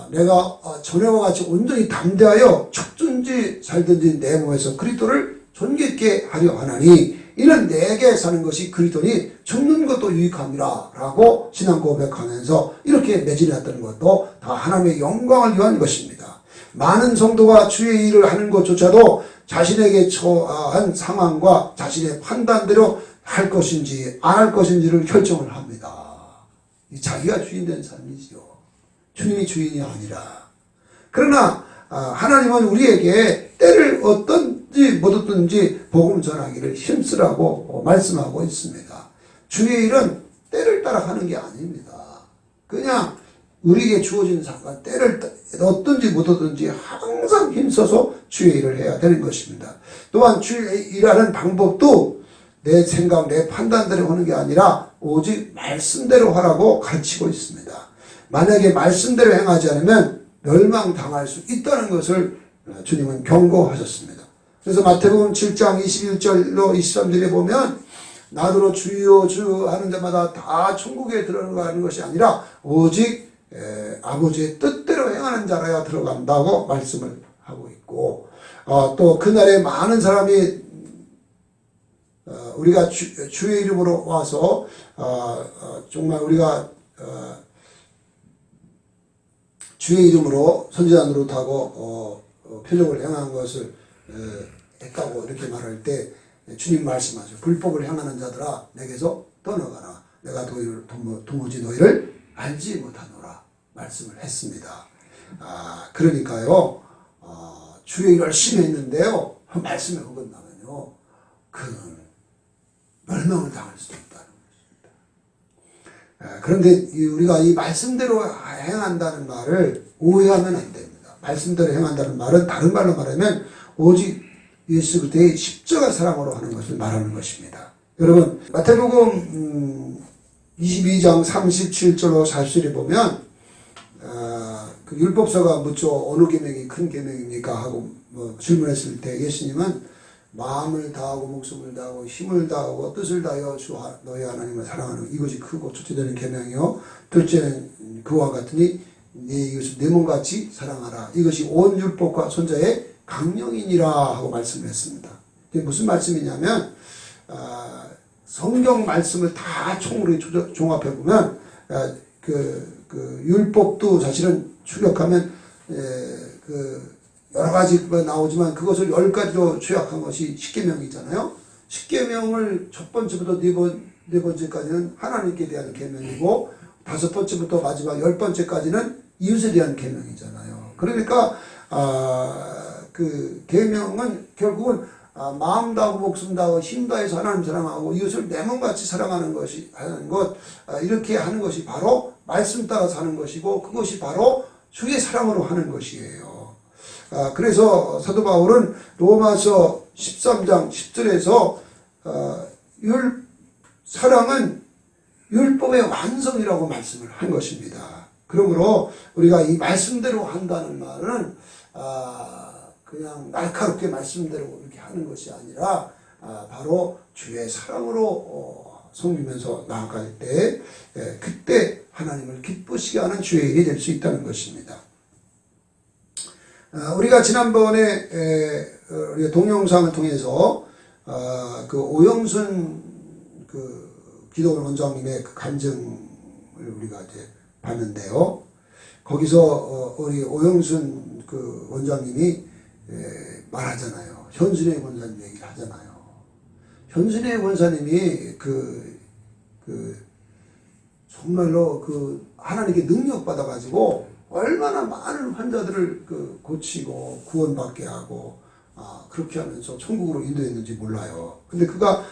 내가 전에와 같이 온전히 담대하여 죽든지 살든지 내 몸에서 그리스도를 존귀케 하려 하나니 이는 내게 사는 것이 그리스도니 죽는 것도 유익함이라 라고 신앙 고백하면서 이렇게 매진했다는 것도 다 하나님의 영광을 위한 것입니다. 많은 성도가 주의 일을 하는 것조차도 자신에게 처한 상황과 자신의 판단대로 할 것인지 안 할 것인지를 결정을 합니다. 자기가 주인 된 삶이죠. 주님이 주인이 아니라. 그러나 하나님은 우리에게 때를 어떤지 못 어떤지 복음 전하기를 힘쓰라고 말씀하고 있습니다. 주의 일은 때를 따라 하는 게 아닙니다. 그냥 우리에게 주어진 상관 때를 어떤지 못 어떤지 항상 힘써서 주의 일을 해야 되는 것입니다. 또한 주의 일하는 방법도 내 생각, 내 판단대로 하는 게 아니라 오직 말씀대로 하라고 가르치고 있습니다. 만약에 말씀대로 행하지 않으면 멸망당할 수 있다는 것을 주님은 경고하셨습니다. 그래서 마태복음 7장 21절로 23절에 보면 나더러 주여 주 하는 자마다 다 천국에 들어가는 것이 아니라 오직 아버지의 뜻대로 행하는 자라야 들어간다고 말씀을 하고 있고 또 그날에 많은 사람이 우리가 주의 이름으로 와서 정말 우리가 주의 이름으로 선지자 노릇하고 표적을 행한 것을 했다고 이렇게 말할 때 주님 말씀하죠. 불법을 행하는 자들아 내게서 떠나가라. 내가 도무지 너희를 알지 못하노라 말씀을 했습니다. 그러니까요 주의 일 열심히 했는데요 말씀에 어긋나면요 그는 멸망을 당할 수도 있다는 것입니다. 그런데 우리가 이 말씀대로 행한다는 말을 오해하면 안 됩니다. 말씀대로 행한다는 말은 다른 말로 말하면 오직 예수 그리스도의 십자가 사랑으로 하는 것을 말하는 것입니다. 여러분 마태복음 22장 37절로 40절에 보면 그 율법서가 묻죠. 어느 계명이 큰 계명입니까? 하고 질문했을 때 예수님은 마음을 다하고 목숨을 다하고 힘을 다하고 뜻을 다하여 주 너희 하나님을 사랑하는 이것이 크고 첫째 되는 계명이요 둘째는 그와 같으니 네 이것을 내 몸같이 사랑하라. 이것이 온 율법과 선자의 강령이니라 하고 말씀을 했습니다. 이게 무슨 말씀이냐면 성경 말씀을 다 총으로 종합해 보면 그 율법도 사실은 추격하면 여러 가지가 나오지만 그것을 10가지로 요약한 것이 십계명이잖아요. 십계명을 첫 번째부터 네 번째까지는 하나님께 대한 계명이고 5번째부터 마지막 10번째까지는 이웃에 대한 계명이잖아요. 그러니까 그 계명은 결국은 마음 다하고 목숨 다하고 힘 다해서 하나님 사랑하고 이웃을 내 몸같이 사랑하는 것이 하는 것, 이렇게 하는 것이 바로 말씀 따라 사는 것이고 그것이 바로 주의 사랑으로 하는 것이에요. 그래서 사도 바울은 로마서 13장 10절에서 사랑은 율법의 완성이라고 말씀을 한 것입니다. 그러므로 우리가 이 말씀대로 한다는 말은 그냥 날카롭게 말씀대로 이렇게 하는 것이 아니라 바로 주의 사랑으로 섬기면서 나아갈 때 그때 하나님을 기쁘시게 하는 주의 일이 될 수 있다는 것입니다. 우리가 지난번에 우리가 동영상을 통해서 그 오영순 그 기도원 원장님의 그 간증을 우리가 이제 봤는데요. 거기서 우리 오영순 그 원장님이 말하잖아요. 현순의 권사님 얘기를 하잖아요. 현순의 권사님이 정말로 하나님께 능력받아가지고 얼마나 많은 환자들을 고치고 구원받게 하고 그렇게 하면서 천국으로 인도했는지 몰라요. 근데 그가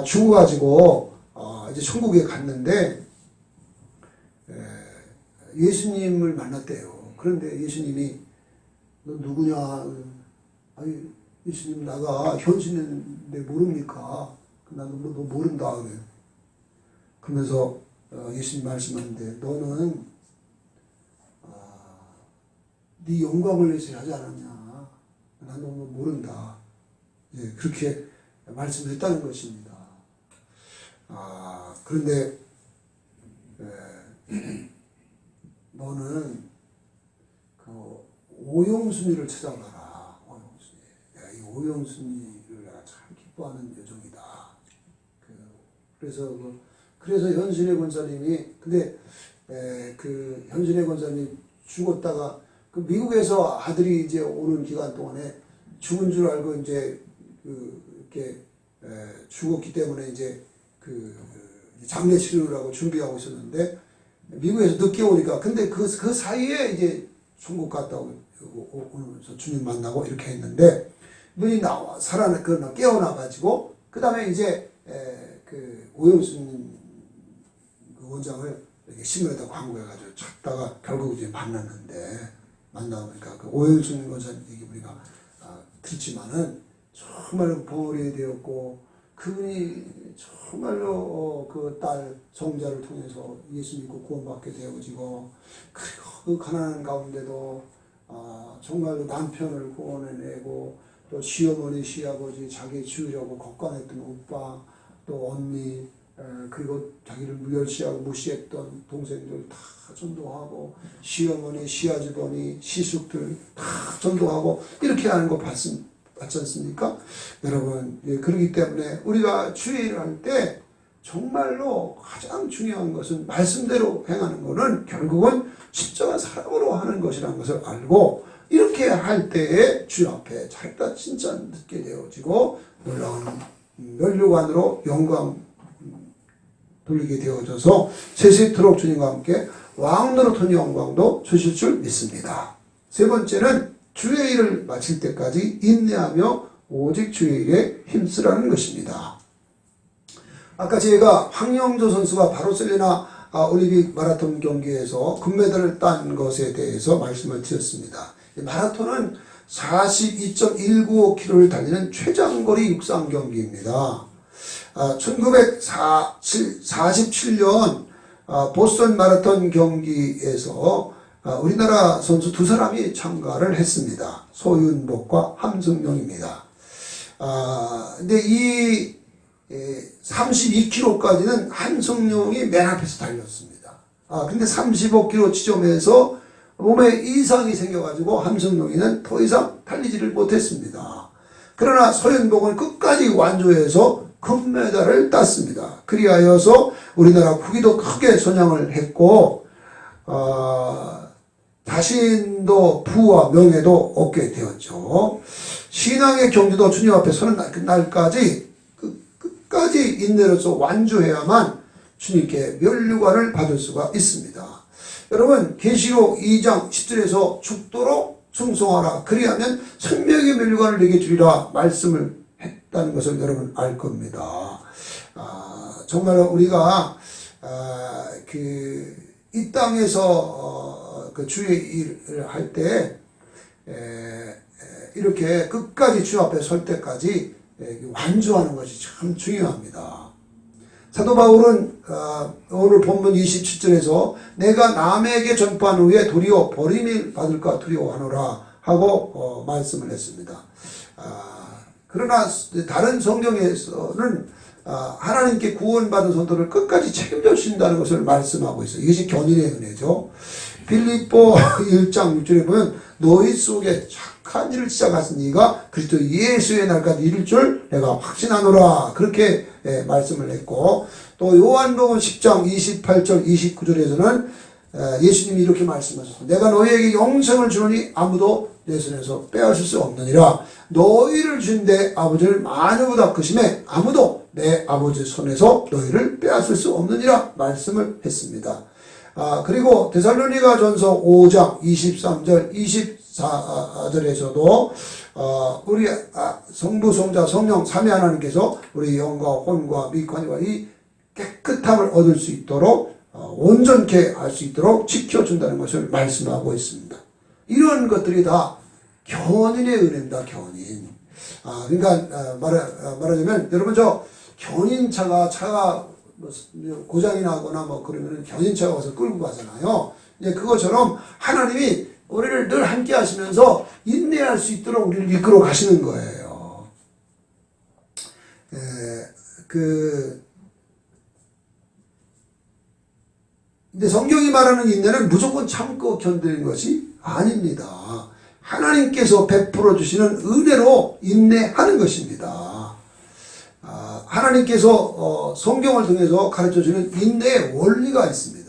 죽어가지고 이제 천국에 갔는데 예수님을 만났대요. 그런데 예수님이 너 누구냐? 아니 예수님 나가 현신인데 모릅니까? 나도 너 모른다 그래. 그러면서 예수님 말씀하는데 너는 네 영광을 위해서 하지 않았냐? 나도 너 모른다. 예, 그렇게 말씀을 했다는 것입니다. 그런데 너는 그 오영순이를 찾아가라. 오영순이. 내가 이 오영순이를 내가 참 기뻐하는 여정이다. 그래서 현순의 권사님이 근데 그 현순의 권사님 죽었다가 그 미국에서 아들이 이제 오는 기간 동안에 죽은 줄 알고 이제 이렇게 죽었기 때문에 이제 장례 치료를 하고 준비하고 있었는데 미국에서 늦게 오니까 근데 그 사이에 이제 천국 갔다 오면서 주님 만나고 이렇게 했는데 눈이 깨어나가지고 그 다음에 이제 그 오영순 그 원장을 이렇게 신문에다 광고해가지고 찾다가 결국 이제 만나보니까 그 오영순 원장님 얘기 우리가 듣지만은 정말 부활이 되었고 그분이 정말로 그 딸 정자를 통해서 예수 믿고 구원받게 되어지고 그리고 그 가난한 가운데도 정말로 남편을 구원해내고 또 시어머니 시아버지 자기 죽이려고 걱관했던 오빠 또 언니 그리고 자기를 무열시하고 무시했던 동생들 다 전도하고 시어머니 시아주버니 시숙들 다 전도하고 이렇게 하는 거 봤지 않습니까? 여러분 그렇기 때문에 우리가 주의 일을 할 때 정말로 가장 중요한 것은 말씀대로 행하는 것은 결국은 십자가 사랑으로 하는 것이라는 것을 알고 이렇게 할 때에 주 앞에 자기가 진짜 듣게 되어지고 놀라운 면류관으로 영광 돌리게 되어져서 세세토록 주님과 함께 왕노릇한 영광도 주실 줄 믿습니다. 세 번째는 주의 일을 마칠 때까지 인내하며 오직 주의 일에 힘쓰라는 것입니다. 아까 제가 황영조 선수가 바르셀로나 올림픽 마라톤 경기에서 금메달을 딴 것에 대해서 말씀을 드렸습니다. 마라톤은 42.195km를 달리는 최장거리 육상 경기입니다. 1947년 보스턴 마라톤 경기에서 우리나라 선수 두 사람이 참가를 했습니다. 소윤복과 함승용입니다. 근데 이 32km까지는 함승용이 맨 앞에서 달렸습니다. 근데 35km 지점에서 몸에 이상이 생겨가지고 함승용이는 더 이상 달리지를 못했습니다. 그러나 소윤복은 끝까지 완주해서 금메달을 땄습니다. 그리하여서 우리나라 국위도 크게 선양을 했고 자신도 부와 명예도 얻게 되었죠. 신앙의 경주도 주님 앞에 서는 날까지 끝까지 인내로서 완주해야만 주님께 면류관을 받을 수가 있습니다. 여러분 계시록 2장 10절에서 죽도록 충성하라. 그리하면 생명의 멸류관을 내게 주리라 말씀을 했다는 것을 여러분 알 겁니다. 정말 우리가 이 땅에서 그 주의 일을 할 때 이렇게 끝까지 주 앞에 설 때까지 완주하는 것이 참 중요합니다. 사도 바울은 오늘 본문 27절에서 내가 남에게 전파한 후에 도리어 버림을 받을까 두려워하노라 하고 말씀을 했습니다. 그러나 다른 성경에서는 하나님께 구원받은 성도를 끝까지 책임져 주신다는 것을 말씀하고 있어요. 이것이 견인의 은혜죠. 빌립보 1장 6절에 보면 너희 속에 착한 일을 시작하신 이가 그리스도 예수의 날까지 이룰 줄 내가 확신하노라 그렇게 말씀을 했고, 또 요한복음 10장 28절 29절에서는 예수님이 이렇게 말씀하셨습니다. 내가 너희에게 영생을 주노니 아무도 내 손에서 빼앗을 수 없느니라. 너희를 주신 내 아버지를 마녀보다 크심에 아무도 내 아버지 손에서 너희를 빼앗을 수 없느니라 말씀을 했습니다. 그리고 데살로니가 전서 5장 23절 24절에서도 우리 성부 성자 성령 삼위 하나님께서 우리 영과 혼과 미관과 이 깨끗함을 얻을 수 있도록 온전케 할 수 있도록 지켜준다는 것을 말씀하고 있습니다. 이런 것들이 다 견인의 은혜입니다. 견인. 그러니까 말하자면 여러분 저 견인차가 고장이 나거나 뭐 그러면 견인차가 와서 끌고 가잖아요. 이제 그것처럼 하나님이 우리를 늘 함께 하시면서 인내할 수 있도록 우리를 이끌어 가시는 거예요. 근데 성경이 말하는 인내는 무조건 참고 견디는 것이 아닙니다. 하나님께서 베풀어 주시는 은혜로 인내하는 것입니다. 하나님께서 성경을 통해서 가르쳐 주는 인내의 원리가 있습니다.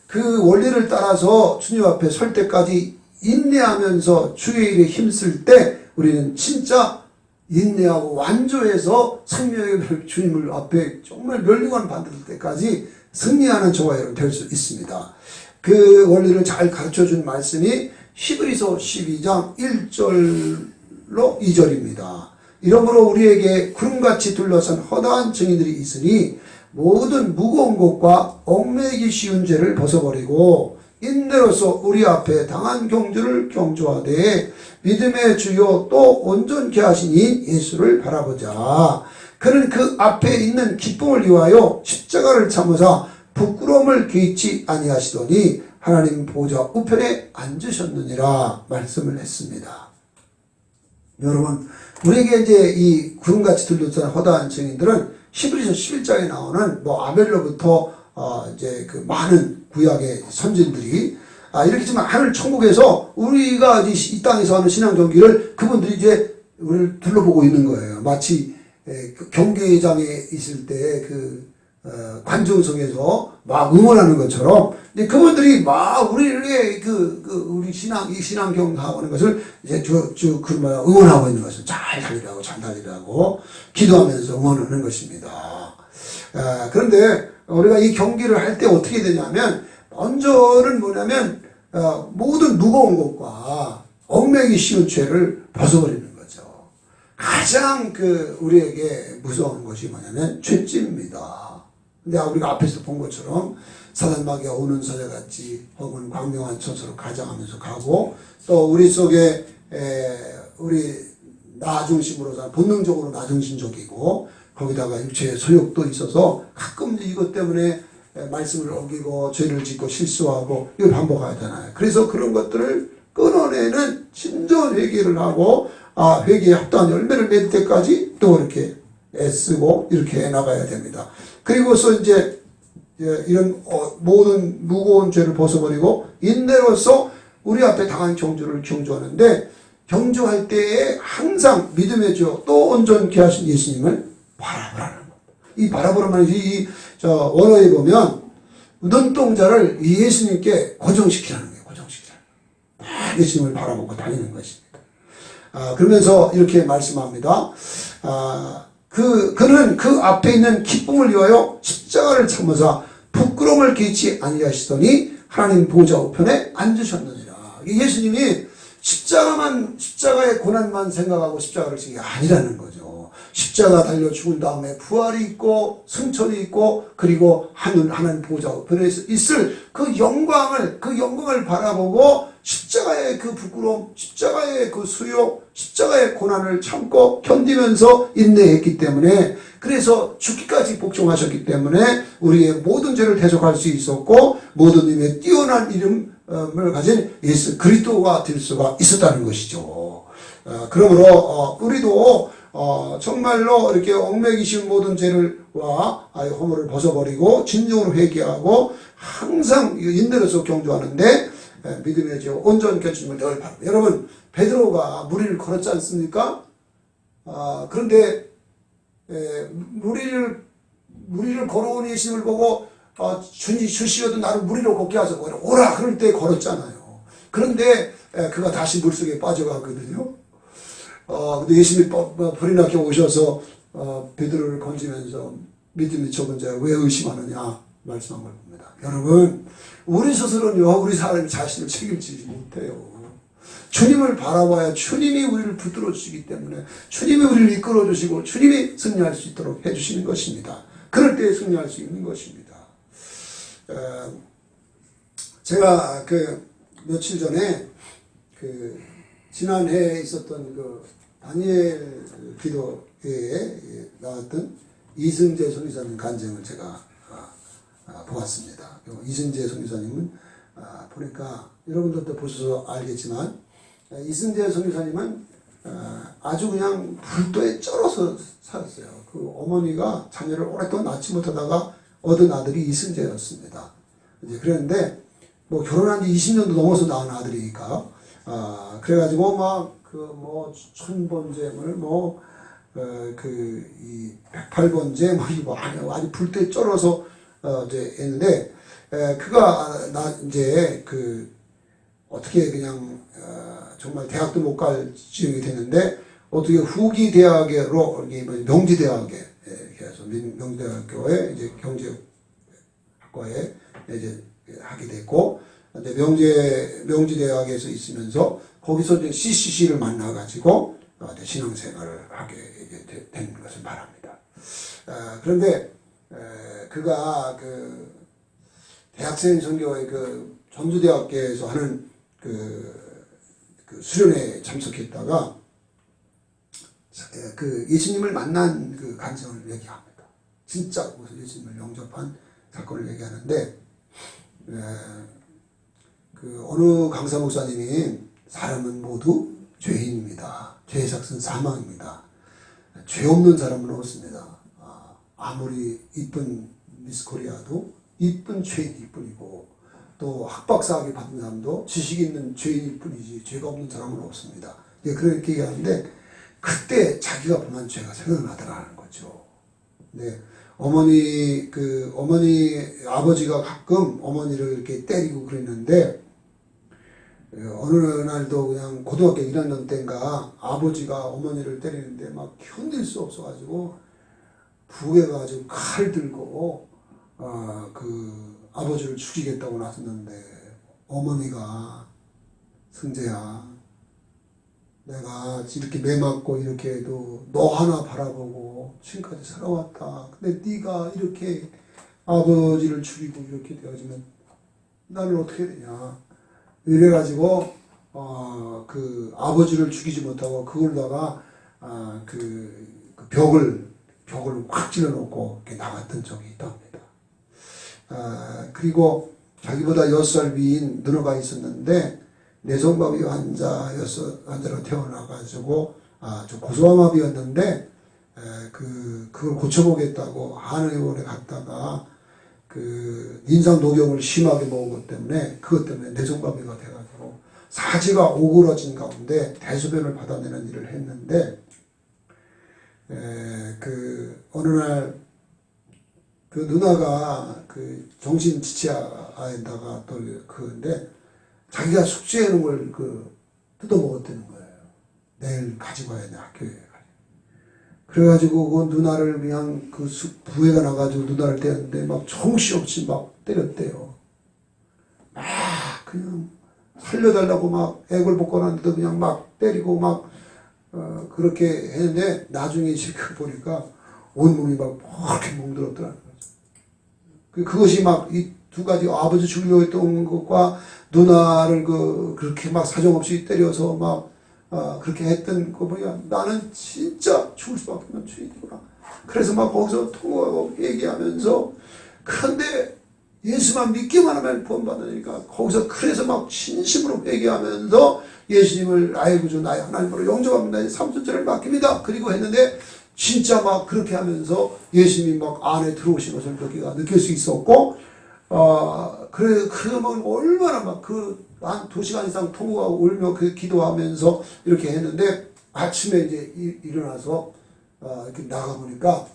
그 원리를 따라서 주님 앞에 설 때까지 인내하면서 주의 일에 힘쓸 때 우리는 진짜 인내하고 완주해서 생명의 주님을 앞에 정말 멸류관 받을 때까지 승리하는 저와 여러분 될 수 있습니다. 그 원리를 잘 가르쳐 준 말씀이 히브리서 12장 1절로 2절입니다. 이러므로 우리에게 구름같이 둘러싼 허다한 증인들이 있으니 모든 무거운 것과 얽매이기 쉬운 죄를 벗어버리고 인내로서 우리 앞에 당한 경주를 경주하되 믿음의 주요 또 온전케 하신 이 예수를 바라보자. 그는 그 앞에 있는 기쁨을 위하여 십자가를 참으사 부끄러움을 개의치 아니하시더니 하나님 보좌 우편에 앉으셨느니라 말씀을 했습니다. 여러분, 우리에게 이제 이 구름같이 둘러싼 허다한 증인들은 히브리서 11장에 나오는 뭐 아벨로부터 이제 그 많은 구약의 선진들이 이렇게 지만 하늘 천국에서 우리가 이 땅에서 하는 신앙 경기를 그분들이 이제 우리를 둘러보고 있는 거예요. 마치 경기장에 있을 때 관중석에서 막 응원하는 것처럼 이제 그분들이 막 우리의 우리 신앙 경하는 것을 이제 쭉 응원하고 있는 것을 잘 달리라고 기도하면서 응원하는 것입니다. 그런데 우리가 이 경기를 할 때 어떻게 되냐면 먼저는 뭐냐면 모든 무거운 것과 얽매이기 쉬운 죄를 벗어버리는 거죠. 가장 우리에게 무서운 것이 뭐냐면 죄짐입니다. 근데 우리가 앞에서 본 것처럼 사단마귀가 오는 사자같이 혹은 광명한 천사로 가장하면서 가고 또 우리 속에 우리 나 중심으로 본능적으로 나 중심적이고 거기다가 육체의 소욕도 있어서 가끔 이것 때문에 말씀을 어기고 죄를 짓고 실수하고 이걸 반복하잖아요. 그래서 그런 것들을 끊어내는 진전 회개를 하고 회개에 합당한 열매를 맺을 때까지 또 이렇게 애쓰고 이렇게 나가야 됩니다. 그리고서 이제 이런 모든 무거운 죄를 벗어버리고 인내로서 우리 앞에 당한 경주를 경주하는데 경주할 때에 항상 믿음의 주 또 온전케 하신 예수님을 바라보라는 겁니다. 이 바라보라는 이 원어에 보면 눈동자를 예수님께 고정시키라는 거예요. 고정시키라는 거예요. 예수님을 바라보고 다니는 것입니다. 그러면서 이렇게 말씀합니다. 그는 그 앞에 있는 기쁨을 위하여 십자가를 참으사 부끄러움을 개의치 아니하시더니 하나님 보좌 우편에 앉으셨느니라. 예수님이 십자가의 고난만 생각하고 십자가를 지는 게 아니라는 거죠. 십자가 달려 죽은 다음에 부활이 있고 승천이 있고 그리고 하나님 보좌 우편에 있을 그 영광을 바라보고 십자가의 그 부끄러움, 십자가의 그 수욕, 십자가의 고난을 참고 견디면서 인내했기 때문에, 그래서 죽기까지 복종하셨기 때문에 우리의 모든 죄를 대속할 수 있었고 모든 힘에 뛰어난 이름을 가진 예수 그리스도가 될 수가 있었다는 것이죠. 그러므로 우리도 정말로 이렇게 얽매이신 모든 죄를와 허물을 벗어버리고 진정으로 회개하고 항상 인내로서 경주하는데 믿음의 저 온전 견주심을 늘 바랍니다. 여러분, 베드로가 무리를 걸었지 않습니까? 그런데 무리를 걸어온 예수님을 보고 주시어도 나를 무리로 걷게 하소서 오라 그럴 때 걸었잖아요. 그런데 그가 다시 물속에 빠져가거든요. 근데 예수님이 불이 나게 오셔서 베드로를 건지면서 믿음이 적은 자야 왜 의심하느냐 말씀한 걸 봅니다. 여러분, 우리 스스로는요, 우리 사람이 자신을 책임지지 못해요. 주님을 바라봐야 주님이 우리를 붙들어 주시기 때문에 주님이 우리를 이끌어 주시고 주님이 승리할 수 있도록 해주시는 것입니다. 그럴 때 승리할 수 있는 것입니다. 제가 며칠 전에 지난해에 있었던 다니엘 기도회에 나왔던 이승재 선교사님 간증을 제가 보았습니다. 이승재 선교사님은 보니까 여러분들도 보셔서 알겠지만 이승재 선교사님은 아주 그냥 불도에 쩔어서 살았어요. 그 어머니가 자녀를 오랫동안 낳지 못하다가 얻은 아들이 이승재였습니다. 이제 그랬는데 뭐 결혼한 지 20년도 넘어서 낳은 아들이니까 그래가지고 천번제물 이 108번제 이거 아주 불도에 쩔어서 이제 했는데 그가 이제 어떻게 그냥 정말 대학도 못 갈 지경이 됐는데 어떻게 후기 대학으로 명지대학에 해서 명지대학교에 이제 경제학과에 이제 하게 됐고 이제 명지대학에서 있으면서 거기서 이제 CCC를 만나가지고 신앙생활을 하게 된 것을 말합니다. 그런데 그가 대학생 선교회 전주대학교에서 하는 수련회에 참석했다가 예수님을 만난 간증을 얘기합니다. 진짜 무슨 예수님을 영접한 사건을 얘기하는데 어느 강사 목사님이 사람은 모두 죄인입니다. 죄의 삭은 사망입니다. 죄 없는 사람은 없습니다. 아무리 이쁜 미스 코리아도 이쁜 죄인일 뿐이고 또 학박사학위 받은 사람도 지식 있는 죄인일 뿐이지 죄가 없는 사람은 없습니다. 그렇게 얘기하는데 그때 자기가 범한 죄가 생각나더라는 거죠. 네, 어머니 아버지가 가끔 어머니를 이렇게 때리고 그랬는데 어느 날도 그냥 고등학교 1학년 때인가 아버지가 어머니를 때리는데 막 견딜 수 없어가지고 부에 가지고 칼 들고 아버지를 죽이겠다고 나섰는데 어머니가 승재야, 내가 이렇게 매 맞고 이렇게 해도 너 하나 바라보고 지금까지 살아왔다. 근데 네가 이렇게 아버지를 죽이고 이렇게 되어지면 나는 어떻게 되냐. 이래가지고 아버지를 죽이지 못하고 그걸다가 벽을 확 찔러놓고 이렇게 나갔던 적이 있답니다. 그리고 자기보다 6살 위인 누나가 있었는데 내성마비 환자로 태어나가지고 좀 고소아마비였는데 그걸 고쳐보겠다고 한의원에 갔다가 인상 녹용을 심하게 먹은 것 때문에 그것 때문에 내성마비가 돼가지고 사지가 오그러진 가운데 대소변을 받아내는 일을 했는데 어느 날 누나가 정신지체아에다가 또 그런데 자기가 숙제해놓은 걸 뜯어먹었다는 거예요. 내일 가지고 와야 돼, 학교에. 그래가지고 그 누나를 그냥 부해가 나가지고 누나를 때렸는데 막 정신없이 막 때렸대요. 막 그냥 살려달라고 막 애걸 복권하는데도 그냥 막 때리고 막 그렇게 했는데 나중에 실컷 보니까 온몸이 막 이렇게 멍들었더라는 거죠. 그것이 막 이 두 가지 아버지 죽이려고 했던 것과 누나를 그렇게 막 사정없이 때려서 막 그렇게 했던 거 보니까 나는 진짜 죽을 수밖에 없는 죄인이구나. 그래서 막 거기서 통화하고 얘기하면서 그런데 예수만 믿기만 하면 구원받으니까 거기서 그래서 막 진심으로 얘기하면서 예수님을 나의 구주 나의 하나님으로 영접합니다. 삼순절을 맡깁니다. 그리고 했는데 진짜 막 그렇게 하면서 예수님이 막 안에 들어오신 것을 느낄 수 있었고 그러면 얼마나 막 한 2시간 이상 통화하고 울며 기도하면서 이렇게 했는데 아침에 이제 일어나서 이렇게 나가보니까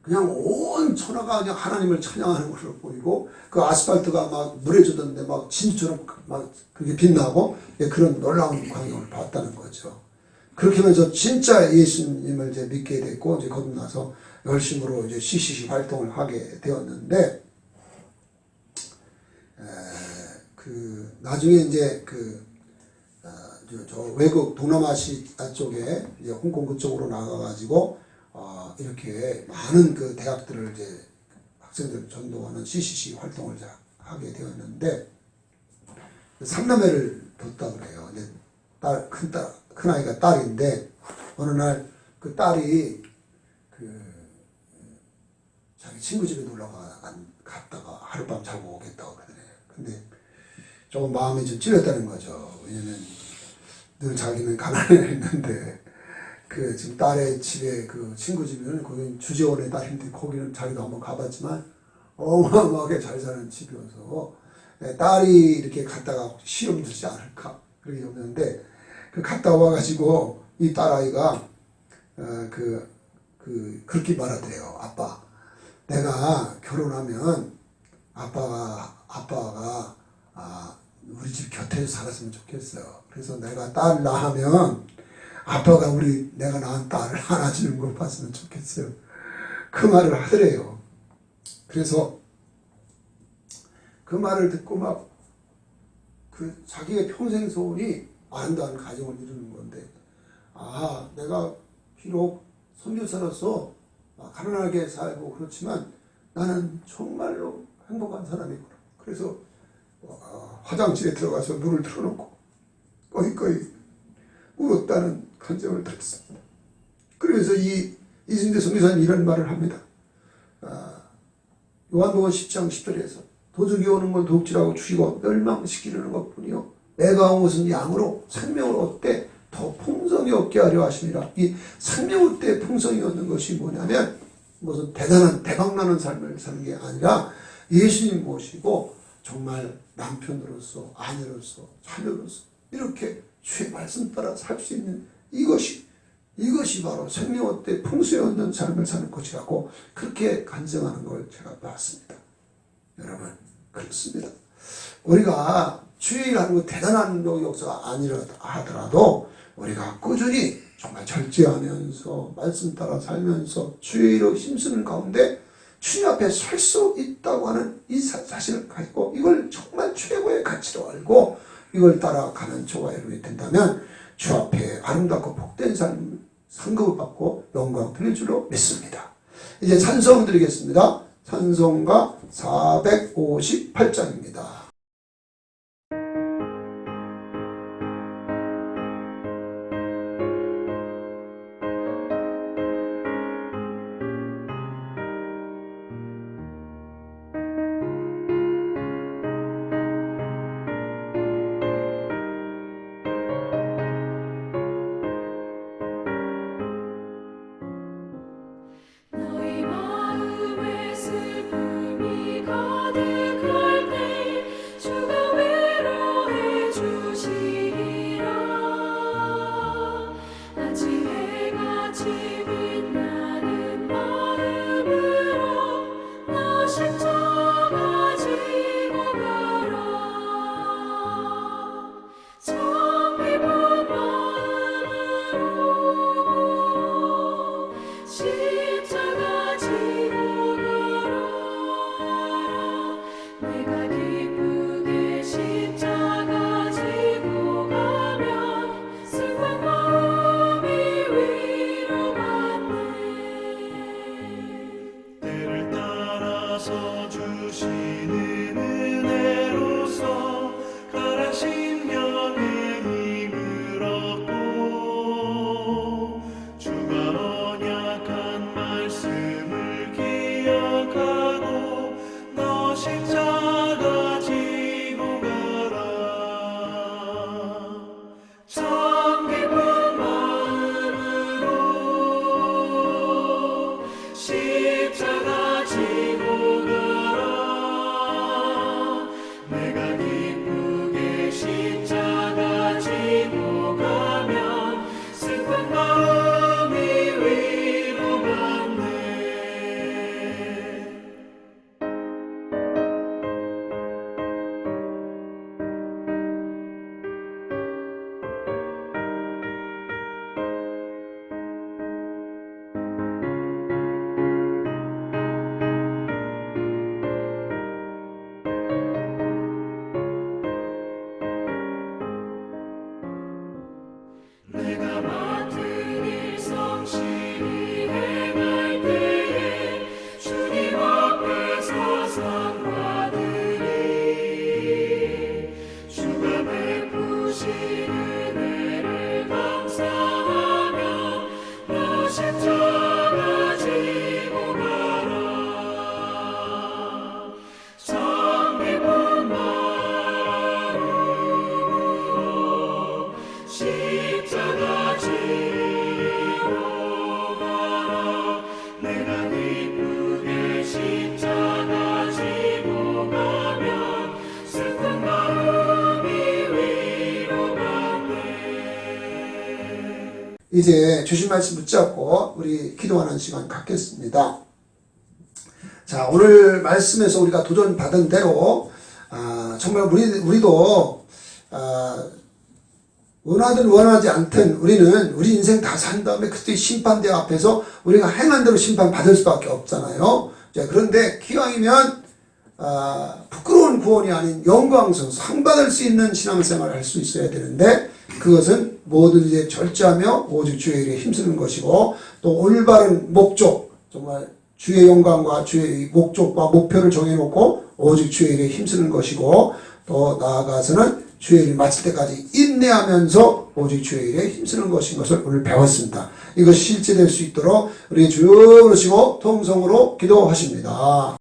그냥 온 천하가 그냥 하나님을 찬양하는 것으로 보이고 그 아스팔트가 막 물에 젖었는데 막 진주처럼 막 그게 빛나고 그런 놀라운 광경을 봤다는 거죠. 그렇게 하면서 진짜 예수님을 이제 믿게 됐고 이제 거듭나서 열심으로 이제 CCC 활동을 하게 되었는데 나중에 이제 저 외국 동남아시아 쪽에 이제 홍콩 그쪽으로 나가가지고 이렇게 많은 그 대학들을 이제 학생들 전도하는 CCC 활동을 하게 되었는데 삼남매를 뒀다 그래요. 이제 큰 아이가 딸인데 어느 날 그 딸이 자기 친구 집에 놀러 갔다가 하룻밤 자고 오겠다고 그러더래요. 근데 조금 마음이 좀 찔렸다는 거죠. 왜냐면 늘 자기는 가난했는데 지금 딸의 집에 그 친구 집은 거기 주재원의 딸인데 거기는 자기도 한번 가봤지만 어마어마하게 잘 사는 집이어서 딸이 이렇게 갔다가 시험 들지 않을까 그렇게 없는데 갔다 와가지고 이 딸아이가 그렇게 말하더래요. 아빠, 내가 결혼하면 아빠가 우리 집 곁에 살았으면 좋겠어요. 그래서 내가 딸 낳으면 아빠가 내가 낳은 딸을 안아주는 걸 봤으면 좋겠어요. 그 말을 하더래요. 그래서 그 말을 듣고 막 자기의 평생 소원이 아름다운 가정을 이루는 건데 내가 비록 선교사로서 가난하게 살고 그렇지만 나는 정말로 행복한 사람이구나. 그래서 화장실에 들어가서 물을 틀어놓고 꺼이꺼이 울었다는 간증을 들었습니다. 그러면서 이순재 선교사님 이런 말을 합니다. 요한복음 10장 10절에서 도적이 오는 건 독질하고 죽이고 멸망시키려는 것뿐이요 내가 온 것은 양으로 생명을 얻되 더 풍성히 얻게 하려 하심이라. 이 생명 얻되 풍성히 얻는 것이 뭐냐면 무슨 대단한 대박나는 삶을 사는 게 아니라 예수님 모시고 정말 남편으로서 아내로서 자녀로서 이렇게 주의 말씀 따라 살 수 있는 이것이 바로 생명 얻되 풍성히 얻는 삶을 사는 것이라고 그렇게 간증하는 걸 제가 봤습니다. 여러분 그렇습니다. 우리가 주의 일하는 건 대단한 역사가 아니라 하더라도 우리가 꾸준히 정말 절제하면서 말씀 따라 살면서 주의 일로 힘쓰는 가운데 주님 앞에 설 수 있다고 하는 이 사실을 가지고 이걸 정말 최고의 가치로 알고 이걸 따라가는 저와 여러분이 된다면 주 앞에 아름답고 복된 삶 상급을 받고 영광 드릴 줄로 믿습니다. 이제 찬송 드리겠습니다. 찬송가 458장입니다. 너희 마음에 슬픔이 가득할 때 십자가 지고 가라. 참 기쁜 마음으로 십자가 지고 가라. 내가 기쁘게 십자가 지고 가면 슬픈 마음이 위로받네. 내가 맡은 일 성실히 행할 때에 주님 앞에서 상 받으리. 주가 베푸신 은혜를 감사하며 너 십자가 지고 가라. 참 기쁜 마음으로 십자가 지고 가라. 내가 기쁘게 십자가 지고 가면 슬픈 마음이 위로받네. 이제 주신 말씀 붙잡고 우리 기도하는 시간 갖겠습니다. 자, 오늘 말씀에서 우리가 도전받은 대로 정말 우리도 원하든 원하지 않든 우리는 우리 인생 다 산 다음에 그때 심판대 앞에서 우리가 행한 대로 심판받을 수밖에 없잖아요. 자, 그런데 기왕이면 부끄러운 구원이 아닌 영광스러운 상 받을 수 있는 신앙생활을 할 수 있어야 되는데, 그것은 모든 일에 절제하며 오직 주의 일에 힘쓰는 것이고, 또 올바른 목적, 정말 주의 영광과 주의 목적과 목표를 정해놓고 오직 주의 일에 힘쓰는 것이고, 또 나아가서는 주의 일 마칠 때까지 인내하면서 오직 주의 일에 힘쓰는 것인 것을 오늘 배웠습니다. 이것이 실제될 수 있도록 우리 주 부르시고 통성으로 기도하십니다.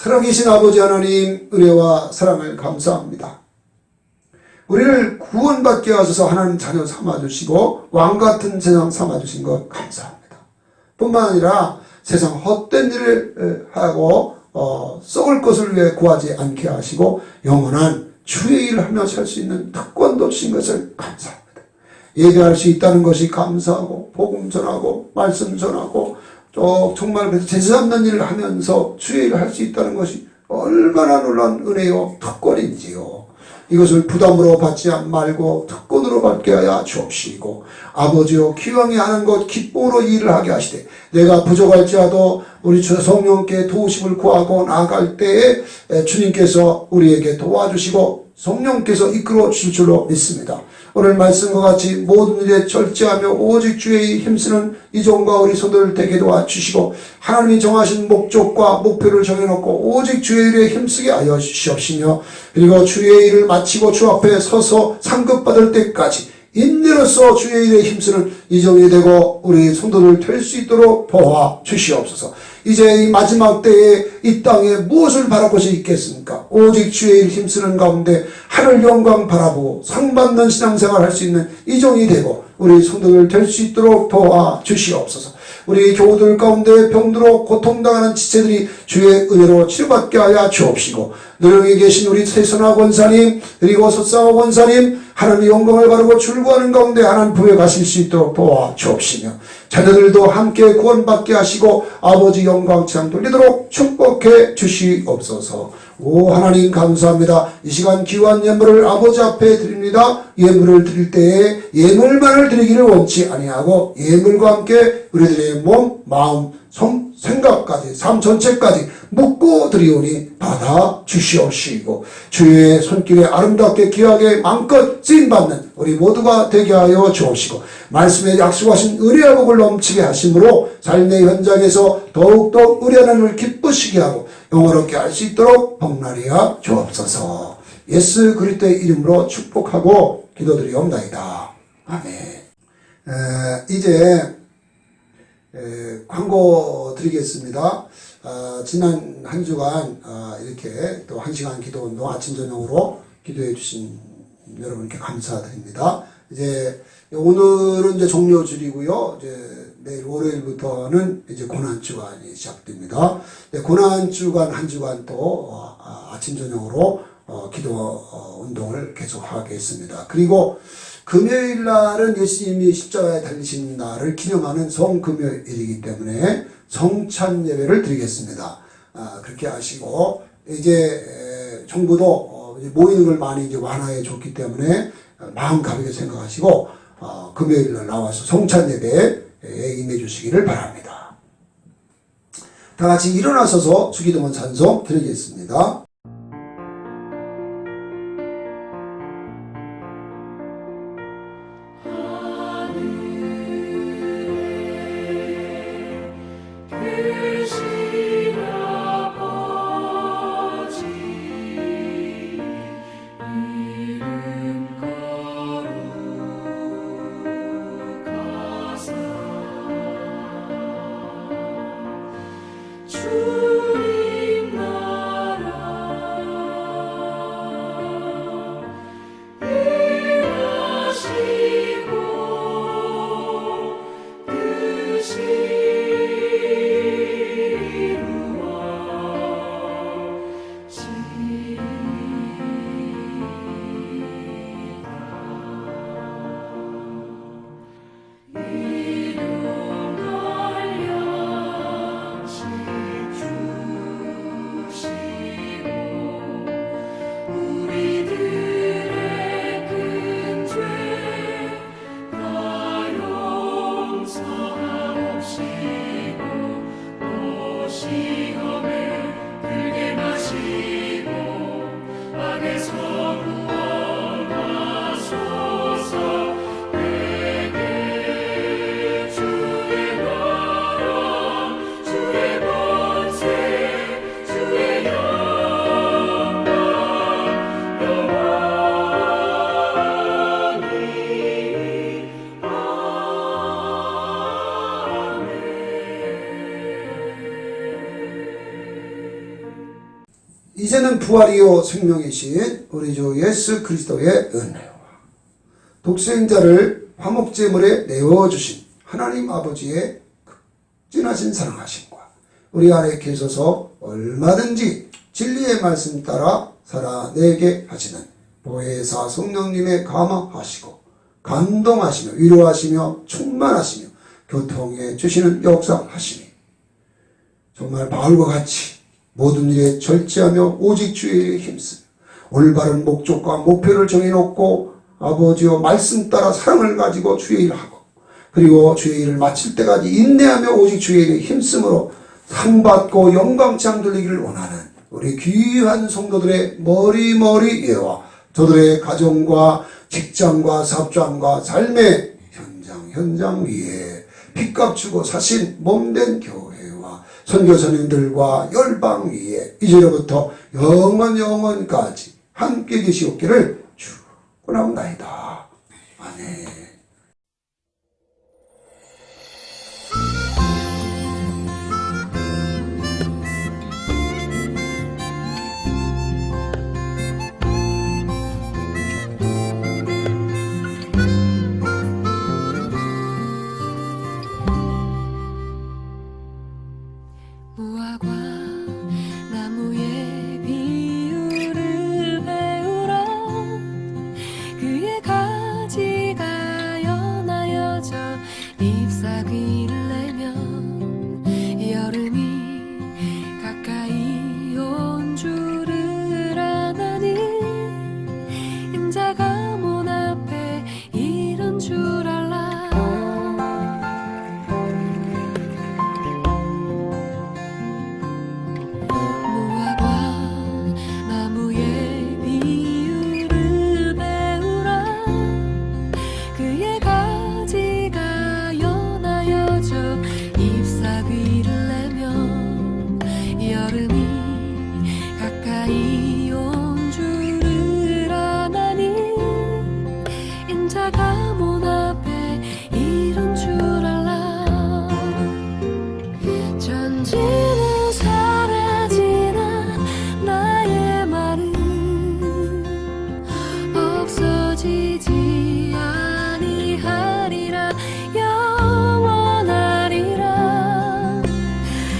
살아계신 아버지 하나님, 은혜와 사랑을 감사합니다. 우리를 구원받게 하셔서 하나님 자녀 삼아주시고 왕같은 세상 삼아주신 것 감사합니다. 뿐만 아니라 세상 헛된 일을 하고 썩을 것을 위해 구하지 않게 하시고 영원한 주의 일을 하며 살 수 있는 특권도 주신 것을 감사합니다. 예배할 수 있다는 것이 감사하고 복음 전하고 말씀 전하고 또 정말 그래서 제사 잡는 일을 하면서 주의 일을 할 수 있다는 것이 얼마나 놀라운 은혜요 특권인지요. 이것을 부담으로 받지 말고 특권으로 받게 하여 주옵시고 아버지여 기왕에 하는 것 기쁨으로 일을 하게 하시되 내가 부족할지라도 우리 주 성령께 도우심을 구하고 나아갈 때에 주님께서 우리에게 도와주시고 성령께서 이끌어 주실 줄로 믿습니다. 오늘 말씀과 같이 모든 일에 절제하며 오직 주의 힘쓰는 이종과 우리 손들을 되게 도와주시고 하나님이 정하신 목적과 목표를 정해놓고 오직 주의 일에 힘쓰게 하여 주시옵시며 그리고 주의 일을 마치고 주 앞에 서서 상급받을 때까지 인내로서 주의 일에 힘쓰는 이종이 되고 우리 성도들 될 수 있도록 도와 주시옵소서. 이제 이 마지막 때에 이 땅에 무엇을 바랄 것이 있겠습니까? 오직 주의 일 힘쓰는 가운데 하늘 영광 바라보고 상받는 신앙생활 할 수 있는 이종이 되고 우리 성도들 될 수 있도록 도와 주시옵소서. 우리 교우들 가운데 병들어 고통당하는 지체들이 주의 은혜로 치료받게 하여 주옵시고 너령에 계신 우리 세선화 권사님 그리고 서쌍화 권사님 하나님의 영광을 바르고 출구하는 가운데 하나님 품에 가실 수 있도록 도와 주옵시며 자녀들도 함께 구원받게 하시고 아버지 영광 찬양 돌리도록 축복해 주시옵소서. 오 하나님 감사합니다. 이 시간 귀한 예물을 아버지 앞에 드립니다. 예물을 드릴 때에 예물만을 드리기를 원치 아니하고 예물과 함께 우리들의 몸, 마음, 생각까지 삶 전체까지 묻고 드리오니 받아 주시옵시고 주의 손길에 아름답게 귀하게 마음껏 쓰임받는 우리 모두가 되게 하여 주옵시고 말씀에 약속하신 의리와 복을 넘치게 하심으로 삶의 현장에서 더욱더 우리 하나님을 기쁘시게 하고 영화롭게 할 수 있도록 복날이야 주옵소서. 예수 그리스도의 이름으로 축복하고 기도드리옵나이다. 아멘. 이제 광고 드리겠습니다. 지난 한 주간 이렇게 또 1시간 기도 운동 아침 저녁으로 기도해 주신 여러분께 감사드립니다. 이제 오늘은 이제 종료줄이고요. 이제 내일 월요일부터는 이제 고난 주간이 시작됩니다. 고난 주간 한 주간 또 아침 저녁으로 기도 운동을 계속하겠습니다. 그리고 금요일 날은 예수님이 십자가에 달리신 날을 기념하는 성금요일이기 때문에 성찬 예배를 드리겠습니다. 그렇게 하시고 이제 정부도 모이는 걸 많이 이제 완화해 줬기 때문에 마음 가볍게 생각하시고 금요일 날 나와서 성찬 예배에 임해 주시기를 바랍니다. 다 같이 일어나서서 주기도문 찬송 드리겠습니다. 주님 나라 이제는 부활이요 생명이신 우리 주 예수 그리스도의 은혜와 독생자를 화목제물에 내어주신 하나님 아버지의 극진하신 사랑하심과 우리 안에 계셔서 얼마든지 진리의 말씀 따라 살아내게 하시는 보혜사 성령님의 감화하시고 감동하시며 위로하시며 충만하시며 교통해 주시는 역사하시니 정말 바울과 같이 모든 일에 절제하며 오직 주의 일에 힘쓰며 올바른 목적과 목표를 정해놓고 아버지와 말씀 따라 사랑을 가지고 주의 일을 하고 그리고 주의 일을 마칠 때까지 인내하며 오직 주의 일에 힘쓰므로 상받고 영광창 돌리기를 원하는 우리 귀한 성도들의 머리머리 예와 저들의 가정과 직장과 사업장과 삶의 현장 위에 빚값 주고 사신 몸된 교회와 선교사님들과 열방 위에 이제로부터 영원까지 함께 계시옵기를 축원합니다. 아멘. 무화과 나무의 비율을 배우라 그의 가지가 연하여져 잎사귀를 내면 여름이 가까이 온 줄을 아나니 임자가 문 앞에 이른 줄 알라 전지는 사라지나 나의 말은 없어지지 아니하리라 영원하리라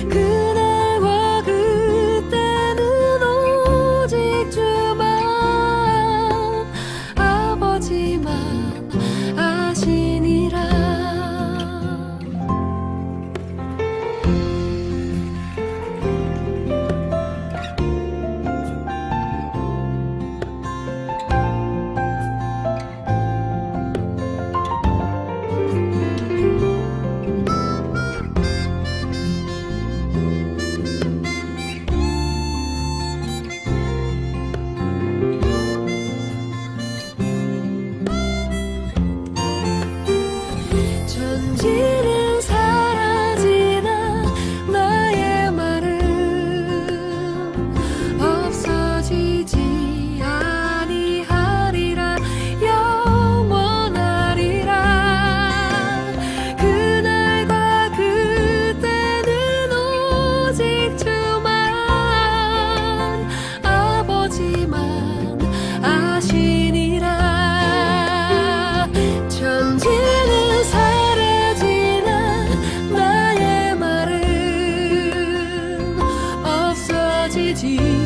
그날과 그때는 오직 주만 아버지만 아시니라 전지는 사라지나 나의 말은 없어지지 아니하리라 영원하리라 그날과 그때는 오직 주만 아버지만 아시니라 전지는 사라지나 나의 말은 없어지지